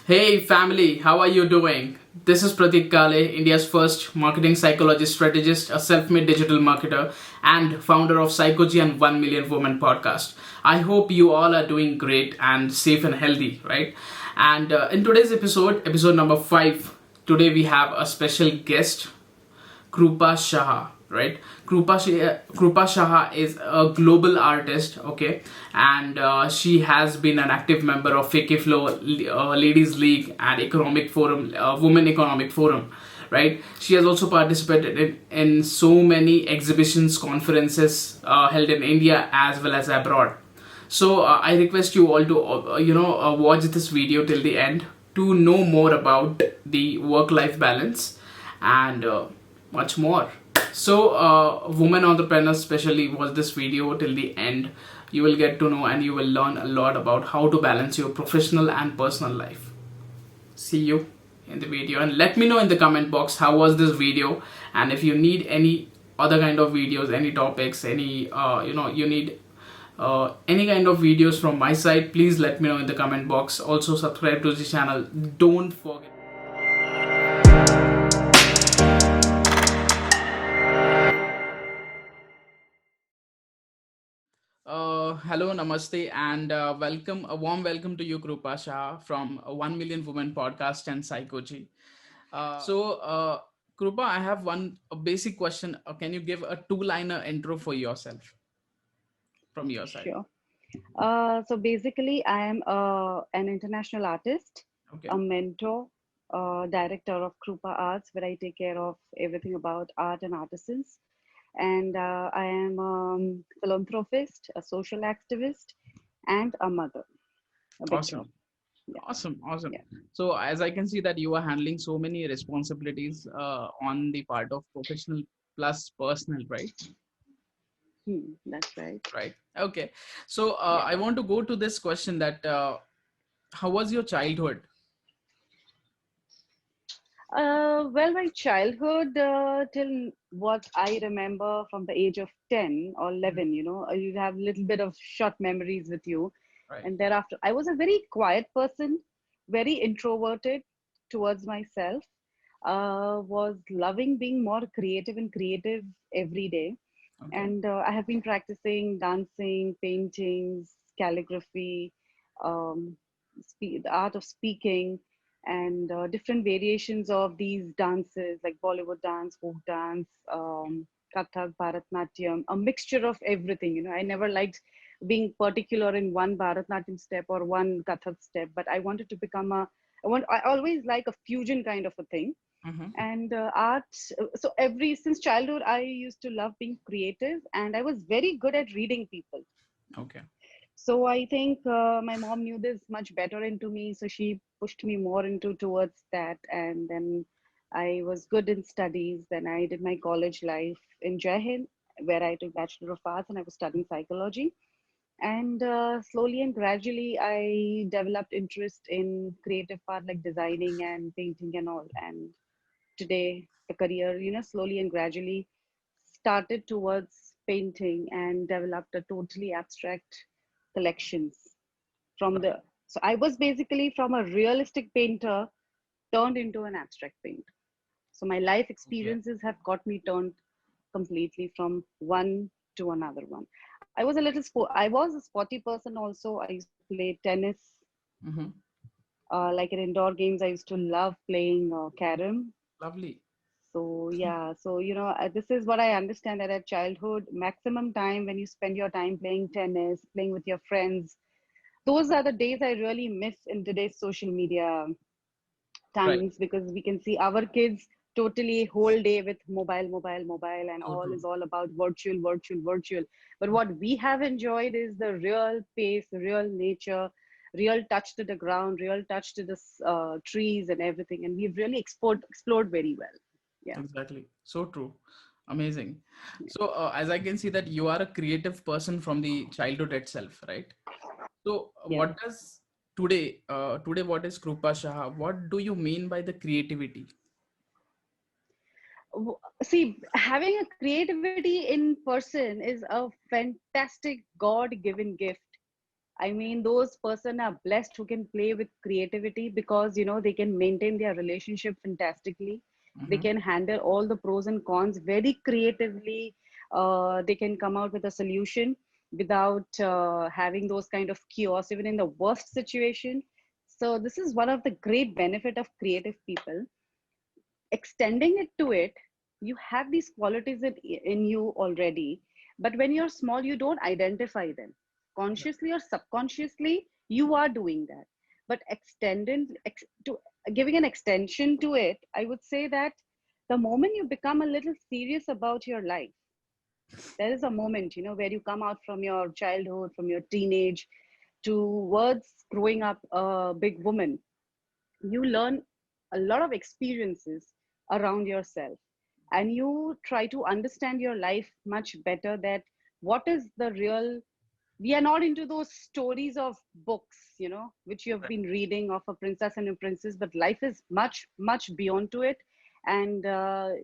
Hey family, how are you doing? This is Pratik Kale, India's first marketing psychology strategist, a self-made digital marketer, and founder of Psychogy and 1 Million Women podcast. I hope you all are doing great and safe and healthy, right? And in today's episode number 5, today we have a special guest, Krupa Shah, right? Krupa Shah is a global artist, okay, and she has been an active member of FK Flow, Ladies League, and Economic Forum, Women Economic Forum, right? She has also participated in so many exhibitions, conferences held in India as well as abroad. So I request you all to watch this video till the end to know more about the work-life balance and much more. So women entrepreneurs especially watch this video till the end. You will get to know and you will learn a lot about how to balance your professional and personal life. See you in the video and let me know in the comment box how was this video, and if you need any other kind of videos, any topics, any you need any kind of videos from my side, please let me know in the comment box. Also subscribe to the channel, don't forget. Hello, namaste, and welcome. A warm welcome to you, Krupa Shah from 1 Million Women podcast and Psychogy. So, Krupa, I have one a basic question. Can you give a two-liner intro for yourself from your side? Sure. So basically, I am an international artist, a Okay. mentor, director of Krupa Arts, where I take care of everything about art and artisans. And I am a philanthropist, a social activist, and a mother, a big job. Awesome. Yeah, Awesome, awesome. yeah. So, as I can see that you are handling so many responsibilities on the part of professional plus personal, right? That's right. Right. Okay. So, Yeah. I want to go to this question that how was your childhood? Well, my childhood, till what I remember from the age of 10 or Mhm. 11, you have a little bit of short memories with you. Right. And thereafter, I was a very quiet person, very introverted towards myself, was loving being more creative and creative every day. Okay. And I have been practicing dancing, paintings, calligraphy, um, the art of speaking, and different variations of these dances like Bollywood dance, folk dance, Kathak, Bharatnatyam, a mixture of everything. I never liked being particular in one Bharatnatyam step or one Kathak step, but I wanted to become I always like a fusion kind of a thing. Mm-hmm. And art, so every since childhood I used to love being creative, and I was very good at reading people. Okay. So I think my mom knew this much better into me, so she pushed me more into towards that. And then I was good in studies. Then I did my college life in Jai Hind, where I took Bachelor of Arts and I was studying psychology. And slowly and gradually I developed interest in creative part like designing and painting and all. And today the career, slowly and gradually started towards painting and developed a totally abstract collections from Right. the. So I was basically from a realistic painter turned into an abstract painter. So my life Okay. experiences have got me turned completely from one to another one. I was a sporty person also. I used to play tennis, Mm-hmm. like in indoor games. I used to love playing carom. Lovely. So yeah, so this is what I understand, that at childhood, maximum time when you spend your time playing tennis, playing with your friends, those are the days I really miss in today's social media Right. times, because we can see our kids totally whole day with mobile, mobile, mobile, and So all true. is all about virtual, virtual, virtual. But what we have enjoyed is the real pace, real nature, real touch to the ground, real touch to the trees and everything, and we've really explored very well. Yeah. Exactly. So true. Amazing. So, as I can see that you are a creative person from the childhood itself, right? So, Yeah. what does today, what is Krupa Shah? What do you mean by the creativity? See, having a creativity in person is a fantastic God given gift I mean, those person are blessed who can play with creativity because, they can maintain their relationship fantastically. They Mm-hmm. can handle all the pros and cons very creatively. They can come out with a solution without having those kind of chaos, even in the worst situation. So this is one of the great benefit of creative people. Extending it to it, you have these qualities in you already, but when you're small you don't identify them. Consciously or subconsciously you are doing that, but extending to giving an extension to it, I would say that the moment you become a little serious about your life, there is a moment, where you come out from your childhood, from your teenage towards growing up a big woman. You learn a lot of experiences around yourself, and you try to understand your life much better, that what is the real. We are not into those stories of books, which you have Right. been reading of a princess and a princess, but life is much much beyond to it. And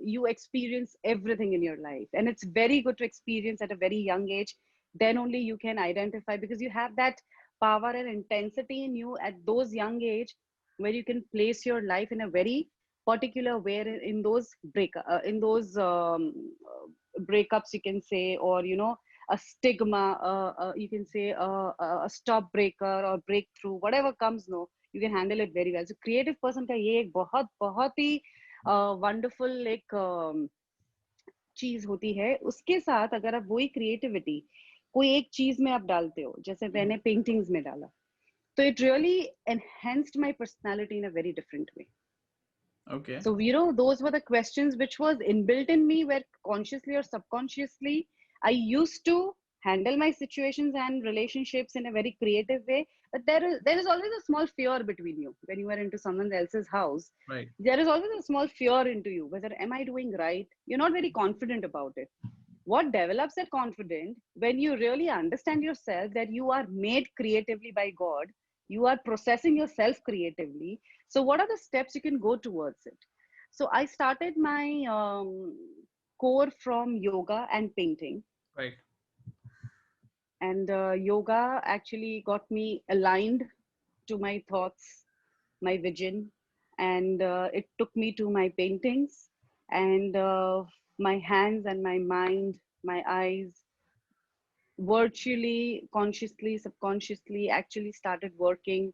you experience everything in your life, and it's very good to experience at a very young age. Then only you can identify, because you have that power and intensity in you at those young age, where you can place your life in a very particular way in those breakups, you can say, or a stigma, you can say a stop breaker or breakthrough, whatever comes, no, you can handle it very well. So creative person का ये एक बहुत बहुत ही wonderful एक चीज होती है। उसके साथ अगर आप वही क्रिएटिविटी कोई एक चीज में आप डालते हो, जैसे Mm-hmm. मैंने पेंटिंग्स में डाला, तो it really enhanced my personality in a very different way. Okay. So, those were the questions which was inbuilt in me, where consciously or subconsciously, I used to handle my situations and relationships in a very creative way. But there is always a small fear between you when you are into someone else's house. Right. There is always a small fear into you, whether am I doing right? You're not very confident about it. What develops that confidence when you really understand yourself, that you are made creatively by God, you are processing yourself creatively. So what are the steps you can go towards it? So I started my core from yoga and painting. Right. And yoga actually got me aligned to my thoughts, my vision, and it took me to my paintings, and my hands and my mind, my eyes, virtually, consciously, subconsciously, actually started working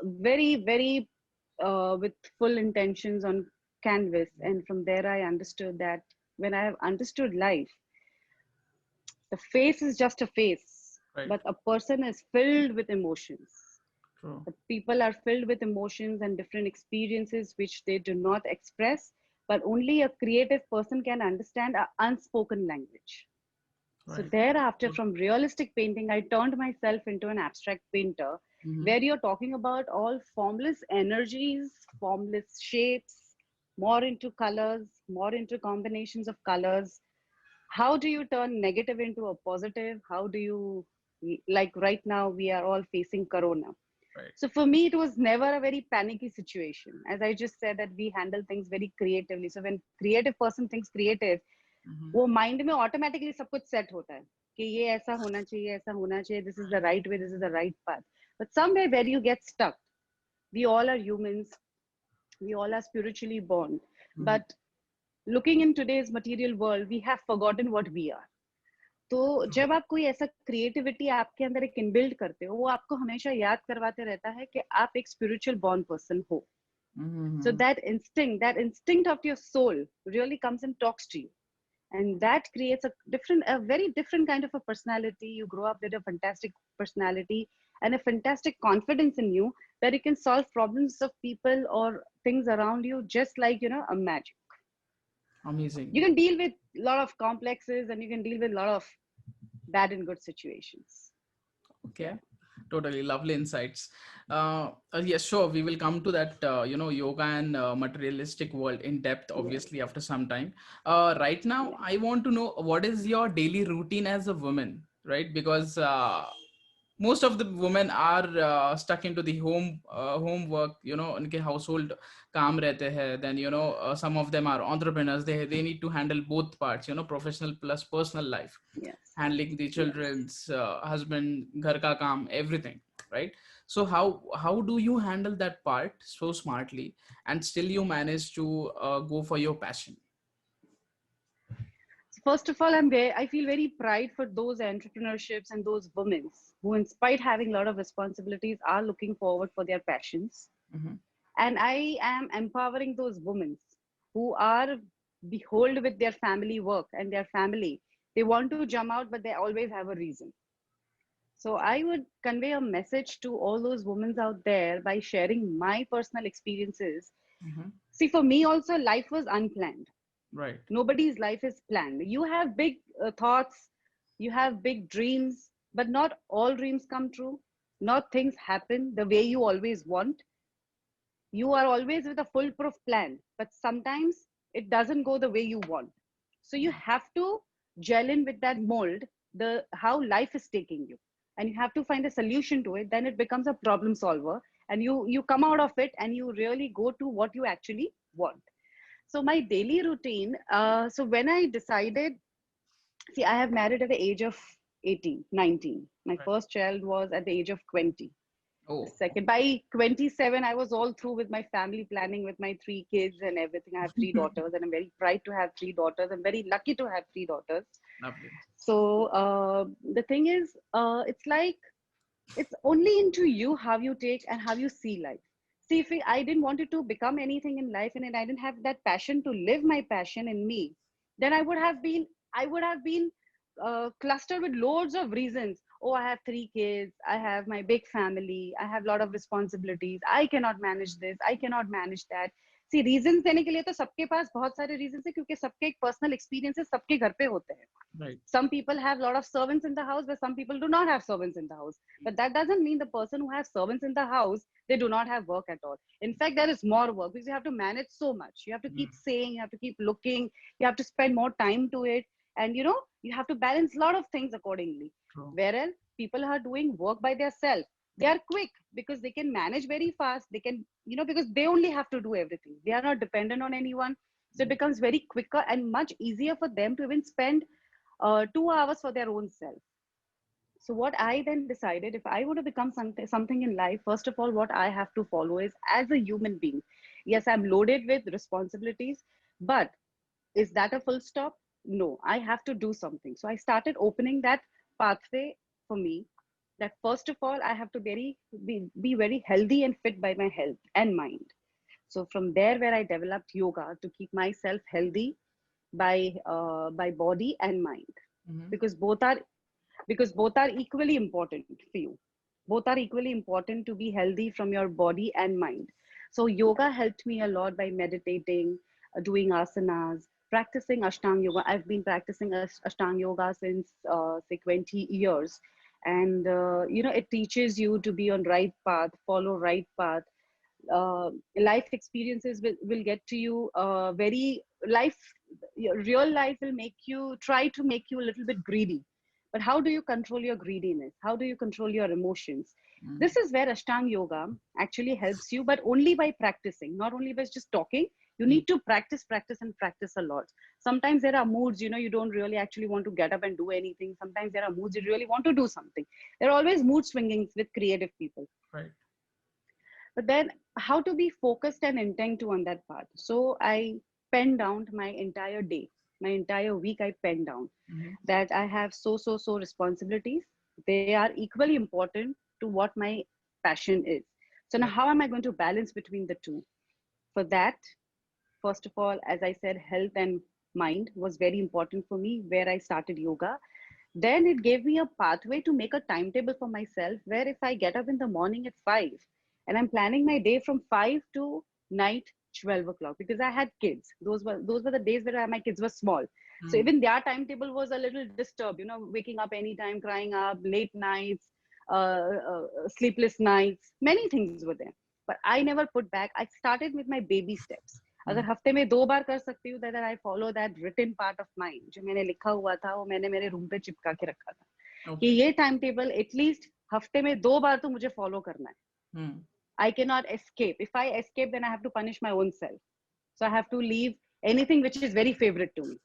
very, very with full intentions on canvas. And from there, I understood that when I have understood life, the face is just a face, Right. but a person is filled with emotions. True. The people are filled with emotions and different experiences which they do not express, but only a creative person can understand a unspoken language. So Right. thereafter, Good. from realistic painting, I turned myself into an abstract painter, Mm-hmm. where you're talking about all formless energies, formless shapes, more into colors, more into combinations of colors. How do you turn negative into a positive? How do you, like right now, we are all facing Corona. Right. So for me, it was never a very panicky situation. As I just said, that we handle things very creatively. So when creative person thinks creative, Mm-hmm. वो mind में automatically सब कुछ set होता है कि ये ऐसा होना चाहिए, ऐसा होना चाहिए, this is the right way, this is the right path. But somewhere where you get stuck, we all are humans, we all are spiritually born, Mm-hmm. but looking in today's material world, we have forgotten what we are. तो True. जब आप कोई ऐसा creativity आपके अंदर एक inbuilt करते हो, वो आपको हमेशा याद करवाते रहता है कि आप एक स्पिरिचुअल बॉर्न पर्सन हो. So Mm-hmm. that instinct of your soul really comes and talks to you, and that creates a very different kind of a personality. You grow up with a fantastic personality and a fantastic confidence in you, that you can solve problems of people or things around you just like a magic. You Amazing. can deal with a lot of complexes, and you can deal with a lot of bad and good situations. Okay. Yeah. Totally lovely insights. Yes, sure. We will come to that, yoga and materialistic world in depth, Yeah. obviously, after some time. Right now, Yeah. I want to know what is your daily routine as a woman, right? Because most of the women are stuck into the homework, उनके household काम रहते हैं. Then, some of them are entrepreneurs. They need to handle both parts, professional plus personal life. Yes. handling the Yes. children's husband, ghar ka kaam, everything, right? So how do you handle that part so smartly and still you manage to go for your passion? First of all, I feel very pride for those entrepreneurships and those women who, in spite having a lot of responsibilities, are looking forward for their passions. Hmm. And I am empowering those women who are behold with their family work and their family. They want to jump out, but they always have a reason. So I would convey a message to all those women out there by sharing my personal experiences. Hmm. See, for me also, life was unplanned. Right. Nobody's life is planned. You have big thoughts, you have big dreams, but not all dreams come true. Not things happen the way you always want. You are always with a foolproof plan, but sometimes it doesn't go the way you want. So you have to gel in with that mold, the how life is taking you, and you have to find a solution to it. Then it becomes a problem solver, and you come out of it, and you really go to what you actually want. So my daily routine. So when I decided, see, I have married at the age of 18, 19. My Right. first child was at the age of 20. The Oh. second, by 27, I was all through with my family planning with my three kids and everything. I have three daughters, and I'm very proud to have three daughters. I'm very lucky to have three daughters. Lovely. So the thing is, it's like it's only into you how you take and how you see life. See, if I didn't want it to become anything in life, and I didn't have that passion to live my passion in me, then I would have been clustered with loads of reasons. Oh, I have three kids, I have my big family, I have a lot of responsibilities, I cannot manage this, I cannot manage that. सी reasons देने के लिए तो सबके पास बहुत सारे reasons है, क्योंकि सबके एक पर्सनल एक्सपीरियंसेस सबके घर पे होते हैं. Right. Some people have a lot of servants in the house, but some people do not have servants in the house. But that doesn't mean the person who has servants in the house, they do not have work at all. In fact, there is more work because you have to manage so much. You have to keep Mm. saying, you have to keep looking, you have to spend more time to it. And you have to balance a lot of things accordingly. True. Whereas people are doing work by themselves, they are quick because they can manage very fast. They can, because they only have to do everything. They are not dependent on anyone. So it becomes very quicker and much easier for them to even spend 2 hours for their own self. So what I then decided, if I want to become something in life, first of all, what I have to follow is, as a human being, yes, I'm loaded with responsibilities, but is that a full stop? No, I have to do something. So I started opening that pathway for me, that first of all, I have to be very healthy and fit by my health and mind. So from there, where I developed yoga to keep myself healthy by body and mind, Hmm. because both are equally important for you. Both are equally important to be healthy from your body and mind. So yoga helped me a lot by meditating, doing asanas, practicing ashtanga yoga. I've been practicing ashtanga yoga since say 20 years. And it teaches you to be on right path, follow right path. Life experiences will get to you very life. Your real life will make you try to make you a little bit greedy, but how do you control your greediness? How do you control your emotions? This is where ashtanga yoga actually helps you, but only by practicing, not only by just talking. You Mm. need to practice and practice a lot. Sometimes there are moods, you don't really actually want to get up and do anything. Sometimes there are moods you really want to do something. There are always mood swingings with creative people. Right. But then how to be focused and intent to on that path. So I pen down my entire day, my entire week. I pen down Hmm. that I have so responsibilities. They are equally important to what my passion is. So now Right. how am I going to balance between the two? For that, first of all, as I said, health and mind was very important for me, where I started yoga. Then it gave me a pathway to make a timetable for myself, where if I get up in the morning at 5 and I'm planning my day from 5 to night 12 o'clock, because I had kids. Those were the days where my kids were small. So Mm. even their timetable was a little disturbed, waking up anytime, crying up, late nights, sleepless nights, many things were there. But I never put back. I started with my baby steps. अगर Mm. हफ्ते में 2 बार कर सकती हूँ, that I follow that written part of mine जो मैंने लिखा हुआ था, वो मैंने मेरे रूम पे चिपका के रखा था कि Okay. ये टाइम टेबल एटलीस्ट हफ्ते में 2 बार तो मुझे फॉलो करना है. Mm. I cannot escape. If I escape, then I have to punish my own self. So I have to leave anything which is very favorite to me.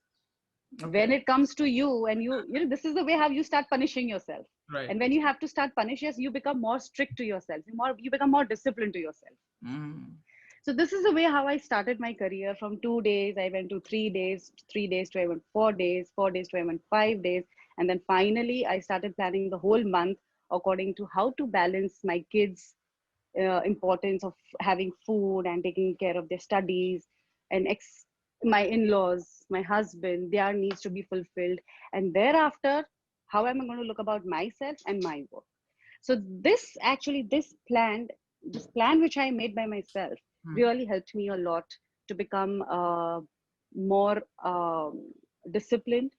When Okay. it comes to you, and you know, this is the way how you start punishing yourself. Right. And when you have to start punish, yes, you become more strict to yourself. You become more disciplined to yourself. Mm. So this is the way how I started my career. From 2 days, I went to 3 days, 3 days to I went 4 days, 4 days to I went 5 days. And then finally, I started planning the whole month according to how to balance my kids' importance of having food and taking care of their studies, and my in-laws, my husband, their needs to be fulfilled. And thereafter, how am I going to look about myself and my work? So this plan which I made by myself Mm. really helped me a lot to become more disciplined,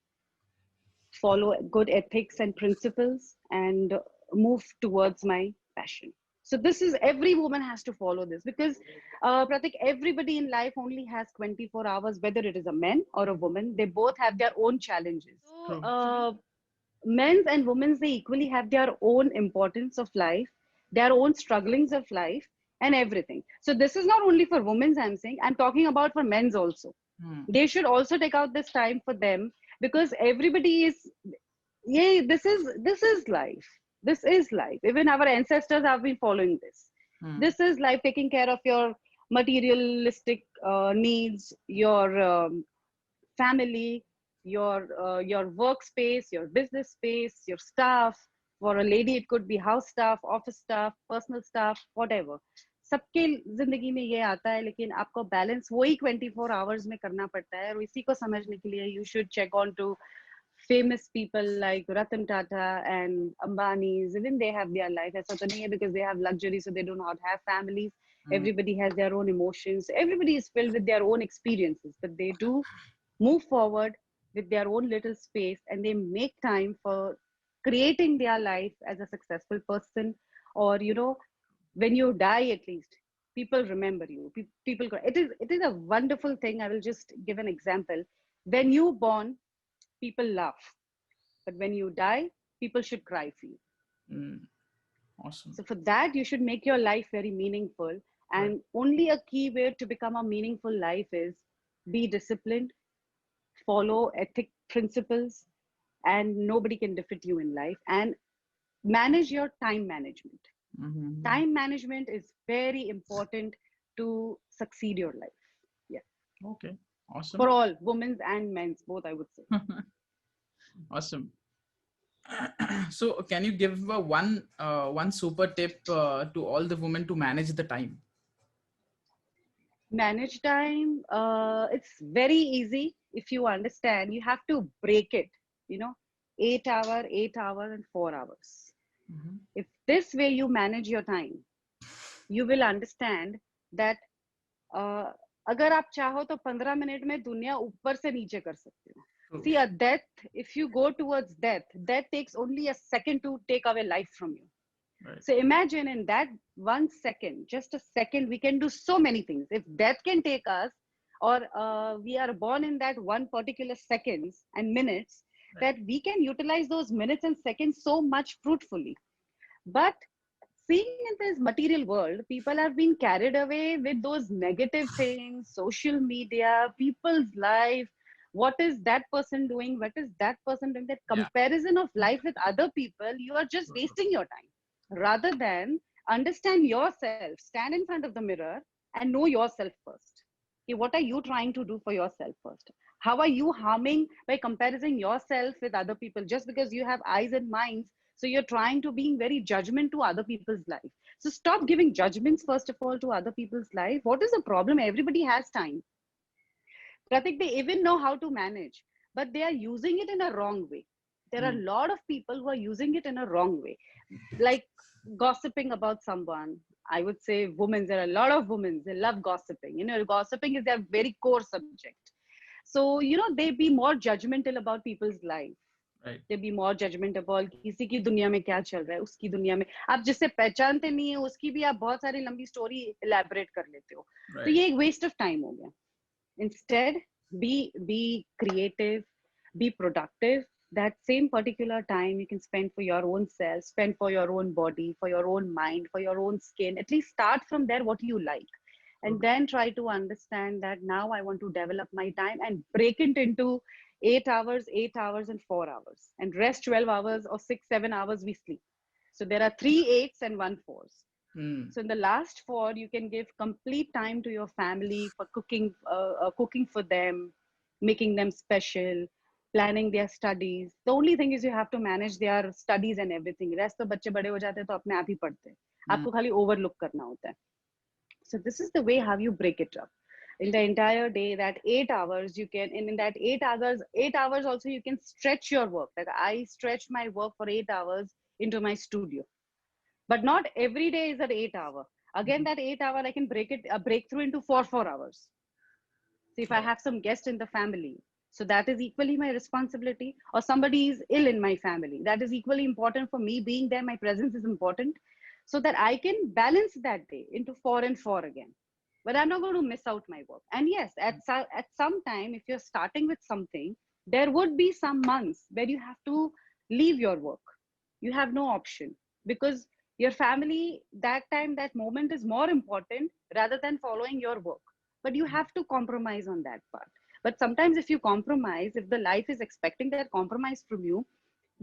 follow good ethics and principles, and move towards my passion. So this is, every woman has to follow this, because Pratik, everybody in life only has 24 hours, whether it is a man or a woman. They both have their own challenges. So True. men's and women's, they equally have their own importance of life, their own strugglings of life, and everything. So this is not only for women's, I'm saying, I'm talking about for men's also. Mm. They should also take out this time for them, because everybody is, yeah, this is life. This is life. Even our ancestors have been following this. Mm. This is life, taking care of your materialistic needs, your family, your workspace, your business space, your staff. For a lady, it could be house staff, office staff, personal staff, whatever. सबके जिंदगी में ये आता है, लेकिन आपको balance वही 24 hours में करना पड़ता है, और इसी को समझने के लिए you should check on to famous people like Ratan Tata and Ambani's. Even they have their life. ऐसा तो नहीं है because they have luxury, so they do not have families. Mm. Everybody has their own emotions. Everybody is filled with their own experiences, but they do move forward with their own little space, and they make time for creating their life as a successful person. Or when you die, at least people remember you. People, it is a wonderful thing. I will just give an example. When you born, people laugh, but when you die, people should cry for you. Mm. Awesome. So for that, you should make your life very meaningful. Right. And only a key way to become a meaningful life is be disciplined, follow ethic principles, and nobody can defeat you in life. And manage your time management. Mm-hmm. Time management is very important to succeed your life. Yeah, Okay. for Awesome. all women's and men's, both, I would say. Awesome. So, can you give one super tip to all the women to manage the time? Manage time, it's very easy. If you understand, you have to break it, you know 8 hour, 8 hour, and 4 hours. Mm-hmm. If this way you manage your time, you will understand that uh, अगर आप चाहो तो 15 minute में दुनिया ऊपर से नीचे कर सकते हो. True. See, a death, if you go towards death takes only a second to take away life from you. Right. So imagine, in that 1 second, just a second, we can do so many things. If death can take us, or we are born in that one particular seconds and minutes, Right. that we can utilize those minutes and seconds so much fruitfully. But seeing in this material world, people have been carried away with those negative things, social media, people's life. What is that person doing? What is that person doing? That Yeah. comparison of life with other people, you are just wasting your time. Rather than understand yourself, stand in front of the mirror and know yourself first. Okay, what are you trying to do for yourself first? How are you harming by comparing yourself with other people just because you have eyes and minds? So you're trying to being very judgment to other people's life. So stop giving judgments first of all to other people's life. What is the problem? Everybody has time. Pratik, they even know how to manage, but they are using it in a wrong way. There are a Mm. lot of people who are using it in a wrong way, like gossiping about someone. I would say women, there are a lot of women, they love gossiping. Gossiping is their very core subject. So, they be more judgmental about people's life. Right. They be more judgment about किसी की दुनिया में क्या चल रहा है, उसकी दुनिया में आप जिससे पहचानते नहीं है उसकी भी आप बहुत सारी लंबी स्टोरी इलेबोरेट कर लेते हो. तो Right. ये एक वेस्ट ऑफ टाइम हो गया. Instead, be creative, be productive. That same particular time you can spend for your own self, spend for your own body, for your own mind, for your own skin. At least start from there what you like. And True. then try to understand that now I want to develop my time and break it into 8 hours, 8 hours, and 4 hours, and rest 12 hours or 6, 7 hours we sleep. So there are three eights and one fours. Mm. So in the last four, you can give complete time to your family for cooking, cooking for them, making them special, planning their studies. The only thing is you have to manage their studies and everything. Rest तो बच्चे बड़े हो जाते हैं तो अपने आप ही पढ़ते हैं. Mm. आपको खाली overlook करना होता है. So this is the way how you break it up. In the entire day, that 8 hours you can, and in that 8 hours, 8 hours also you can stretch your work. Like I stretch my work for 8 hours into my studio, but not every day is an 8 hour. Again, that 8 hour I can break through into 4 hours. So if I have some guest in the family, so that is equally my responsibility. Or somebody is ill in my family, that is equally important for me. Being there, my presence is important, so that I can balance that day into 4 and 4 again. But I'm not going to miss out my work. And yes, at some time, if you're starting with something, there would be some months where you have to leave your work. You have no option, because your family, that time, that moment is more important rather than following your work. But you have to compromise on that part. But sometimes if you compromise, if the life is expecting that compromise from you,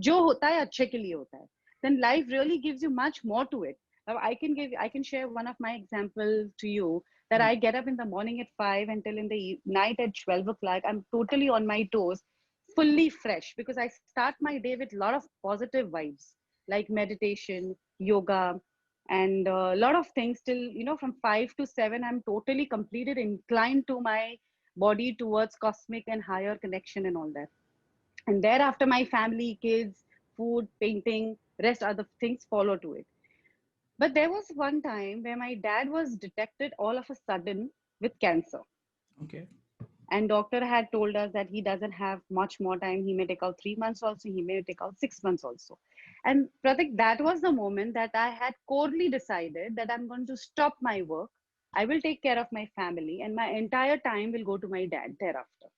जो होता है अच्छे के लिए होता है, then life really gives you much more to it. Now I can share one of my example to you, that I get up in the morning at 5 until in the night at 12 o'clock. I'm totally on my toes, fully fresh, because I start my day with a lot of positive vibes, like meditation, yoga, and a lot of things. Till, from 5 to 7, I'm totally completed, inclined to my body towards cosmic and higher connection and all that. And thereafter, my family, kids, food, painting, rest other things follow to it. But there was one time where my dad was detected all of a sudden with cancer, Okay. and doctor had told us that he doesn't have much more time. He may take out 3 months also, he may take out 6 months also. And Pratik, that was the moment that I had corely decided that I'm going to stop my work. I will take care of my family, and my entire time will go to my dad thereafter.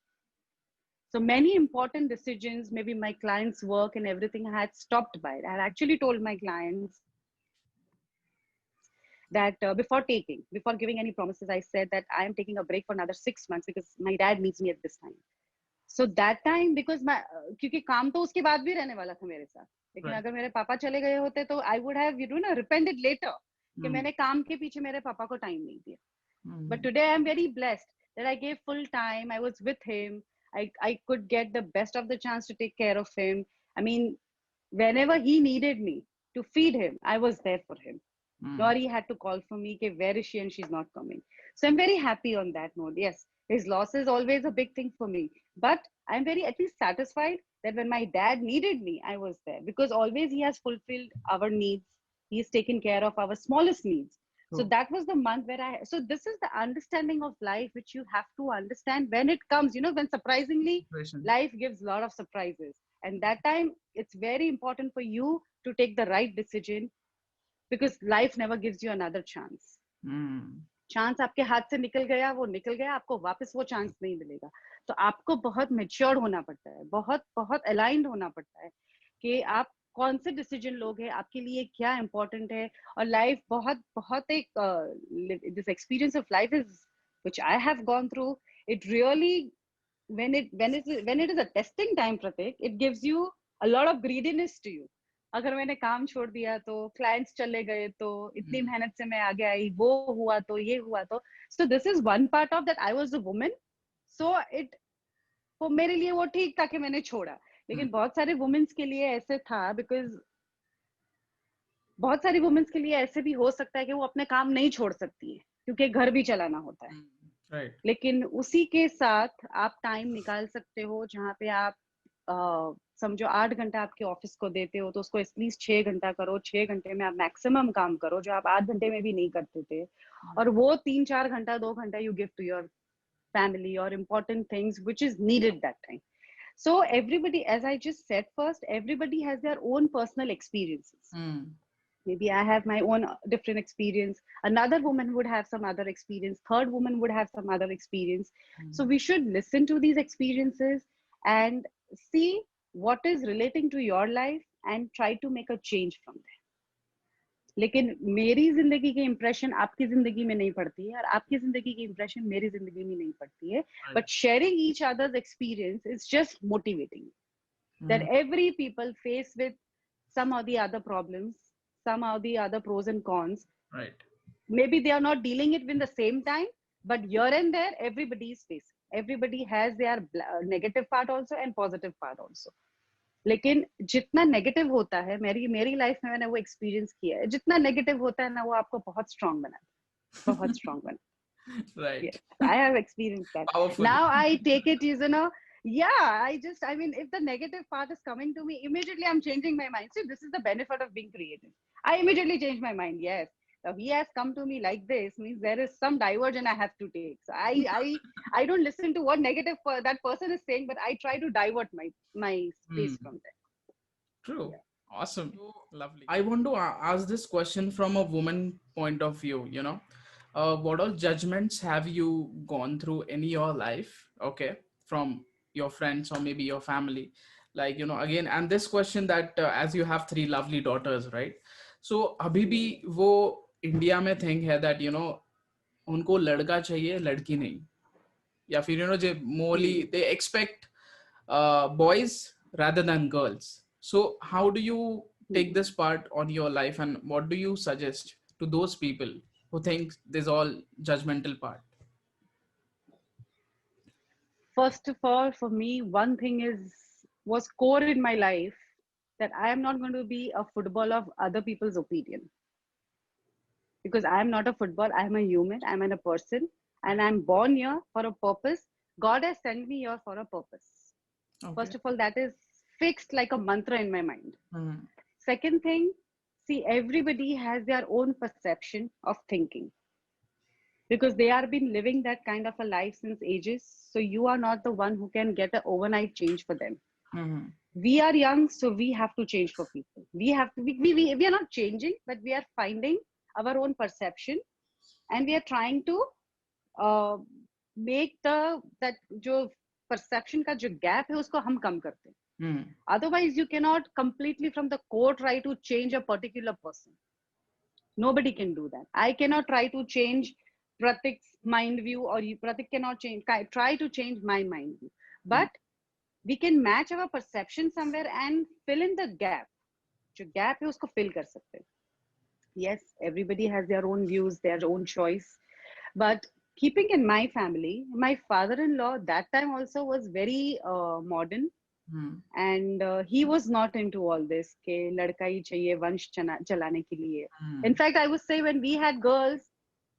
So many important decisions, maybe my clients' work and everything, I had stopped by it. I had actually told my clients that before giving any promises, I said that I am taking a break for another 6 months because my dad needs me at this time. So that time, because my क्योंकि काम तो उसके बाद भी रहने वाला था मेरे साथ, लेकिन Right. अगर मेरे पापा चले गए होते तो I would have, repented later कि Mm. मैंने काम के पीछे मेरे पापा को टाइम नहीं दिया. But Mm. today I'm very blessed that I gave full time. I was with him. I could get the best of the chance to take care of him. I mean, whenever he needed me to feed him, I was there for him. Mm. Nor he had to call for me, okay, where is she and she's not coming. So I'm very happy on that note. Yes, his loss is always a big thing for me. But I'm very at least satisfied that when my dad needed me, I was there, because always he has fulfilled our needs. He's taken care of our smallest needs. So True. that was the month where so this is the understanding of life, which you have to understand when it comes, when surprisingly Situation. life gives a lot of surprises. And that time, it's very important for you to take the right decision, because life never gives you another chance. Mm. Chance आपके हाथ से निकल गया, वो निकल गया, आपको वापस वो चांस नहीं मिलेगा. तो आपको बहुत मेच्योर होना पड़ता है, बहुत बहुत अलाइंड होना पड़ता है कि आप कौन से डिसीजन लोगे, आपके लिए क्या इंपॉर्टेंट है. और लाइफ बहुत बहुत एक this experience of life is which I have gone through. It really, when it is a testing time, Pratik, it gives you a lot of greediness to you. अगर मैंने काम छोड़ दिया तो, क्लाइंट्स चले गए तो, इतनी Mm. मेहनत से मैं आगे आई, वो हुआ तो, ये हुआ तो. So this is one part of that. I was a woman, so it, वो मेरे लिए वो ठीक था कि मैंने छोड़ा. Mm. लेकिन बहुत सारे वुमेन्स के लिए ऐसे था, बिकॉज बहुत सारी वुमेन्स के लिए ऐसे भी हो सकता है कि वो अपने काम नहीं छोड़ सकती है, क्योंकि घर भी चलाना होता है. Mm. Right. लेकिन उसी के साथ आप टाइम निकाल सकते हो जहाँ पे आप समझो 8 घंटा आपके ऑफिस को देते हो, तो उसको एटलीस्ट 6 घंटा करो. 6 घंटे में आप मैक्सिमम काम करो जो आप 8 घंटे में भी नहीं करते थे. और वो 3-4 घंटा, 2 घंटा you give to your family or important things which is needed that time. So everybody, as I just said first, everybody has their own personal experiences. Mm. Maybe I have my own different experience, another woman would have some other experience, third woman would have some other experience. So we should listen to these experiences and see what is relating to your life and try to make a change from there. लेकिन मेरी जिंदगी की impression आपकी जिंदगी में नहीं पड़ती है, और आपकी जिंदगी की इंप्रेशन मेरी जिंदगी में नहीं पड़ती है. Right. But sharing each others experience is just motivating. That Mhm. every people face with some or the other problems, some or the other pros and cons. Right. Maybe they are not dealing it in the same time, but here and there, everybody is facing. Everybody has their negative part also and positive part also. लेकिन जितना negative होता है, मेरी मेरी life में मैंने वो experience किया है, जितना नेगेटिव होता है ना, वो आपको बहुत स्ट्रांग बनाता है, बहुत स्ट्रांग बनाता है. Right. Yes, I have experienced that. Powerful. Now I take it as, yeah, I mean, if the negative part is coming to me, immediately I'm changing my mind. See, this is the benefit of being creative. I immediately change my mind. Yes. Now he has come to me like this, means there is some diversion I have to take. So I don't listen to what negative that person is saying, but I try to divert my space Hmm. from there. True. Yeah. Awesome. Lovely. I want to ask this question from a woman point of view, what all judgments have you gone through in your life, okay, from your friends or maybe your family? Like, again, and this question that as you have three lovely daughters, right? So, अभी भी वो India में thing है that, उनको लड़का चाहिए, लड़की नहीं. या फिर जे Morli they expect boys rather than girls. So how do you take this part on your life, and what do you suggest to those people who think there's all judgmental part? First of all, for me, one thing was core in my life, that I am not going to be a football of other people's opinion, because I am not a football. I am a human. I am a person, and Right. I'm born here for a purpose. God has sent me here for a purpose. Okay. First of all, that is fixed like a mantra in my mind. Mhm. Second thing, see, everybody has their own perception of thinking, because they are been living that kind of a life since ages. So you are not the one who can get an overnight change for them. Mhm. We are young, so we have to change for people. We have to, we are not changing, but we are finding our own perception, and we are trying to uh, make that जो perception का जो gap है उसको हम कम करते हैं. Mhm. Otherwise you cannot completely from the core try to change a particular person. Nobody can do that. I cannot try to change Pratik's mind view, or Pratik cannot try to change my mind view. Mhm. But we can match our perception somewhere and fill in the gap. जो gap है उसको fill कर सकते हैं. Yes, everybody has their own views, their own choice. But keeping in my family, my father-in-law that time also was very modern, Mhm. and he was not into all this ke ladka hi chahiye vansh chalane ke liye. In Mhm. fact, I would say when we had girls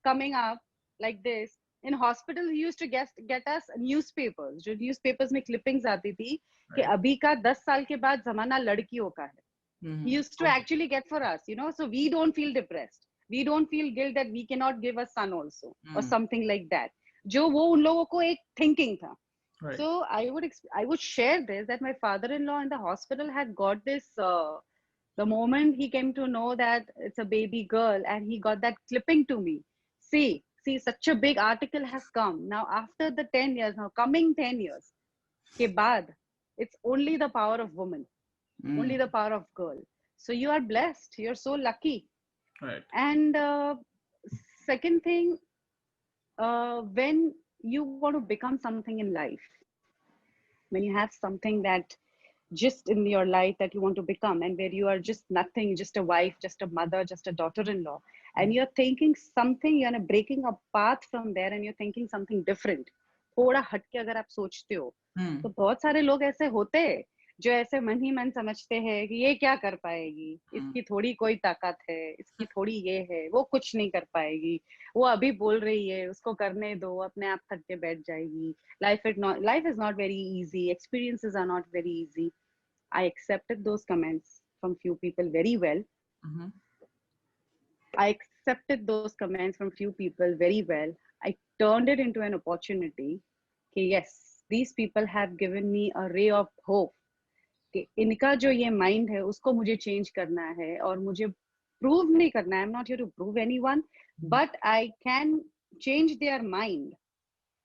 coming up like this in hospital, he used to get us newspapers. जो newspapers में clippings आती थी कि Right. अभी का 10 साल के बाद जमाना लड़कियों का है. He Mhm. used to Okay. actually get for us, so we don't feel depressed. We don't feel guilt that we cannot give a son also, or Mhm. something like that. जो वो उन लोगों को एक thinking था. Right. So I would share this, that my father-in-law in the hospital had got this. The moment he came to know that it's a baby girl, and he got that clipping to me. See, such a big article has come now after the 10 years. Now coming 10 years, के बाद, it's only the power of woman, only the Mhm. power of girl. So you are blessed. You're so lucky. Right. And second thing, when you want to become something in life, when you have something that just in your life that you want to become, and where you are just nothing, just a wife, just a mother, just a daughter-in-law, and you're thinking something, you're breaking a path from there, and you're thinking something different, थोड़ा हटके अगर आप सोचते हो, तो Mhm. बहुत सारे लोग ऐसे होते हैं जो ऐसे मन ही मन समझते हैं कि ये क्या कर पाएगी, Mhm. इसकी थोड़ी कोई ताकत है, इसकी थोड़ी ये है, वो कुछ नहीं कर पाएगी, वो अभी बोल रही है, उसको करने दो, अपने आप थक के बैठ जाएगी. Life is not very easy. Experiences are not very easy. I accepted those comments from few people very well. Mhm. I accepted those comments from few people very well. I turned it into an opportunity. Okay, yes, these people have given me a ray of hope. कि इनका जो ये mind है उसको मुझे change करना है, और मुझे प्रूव नहीं करना है. I am not here to prove anyone, but I can change their mind.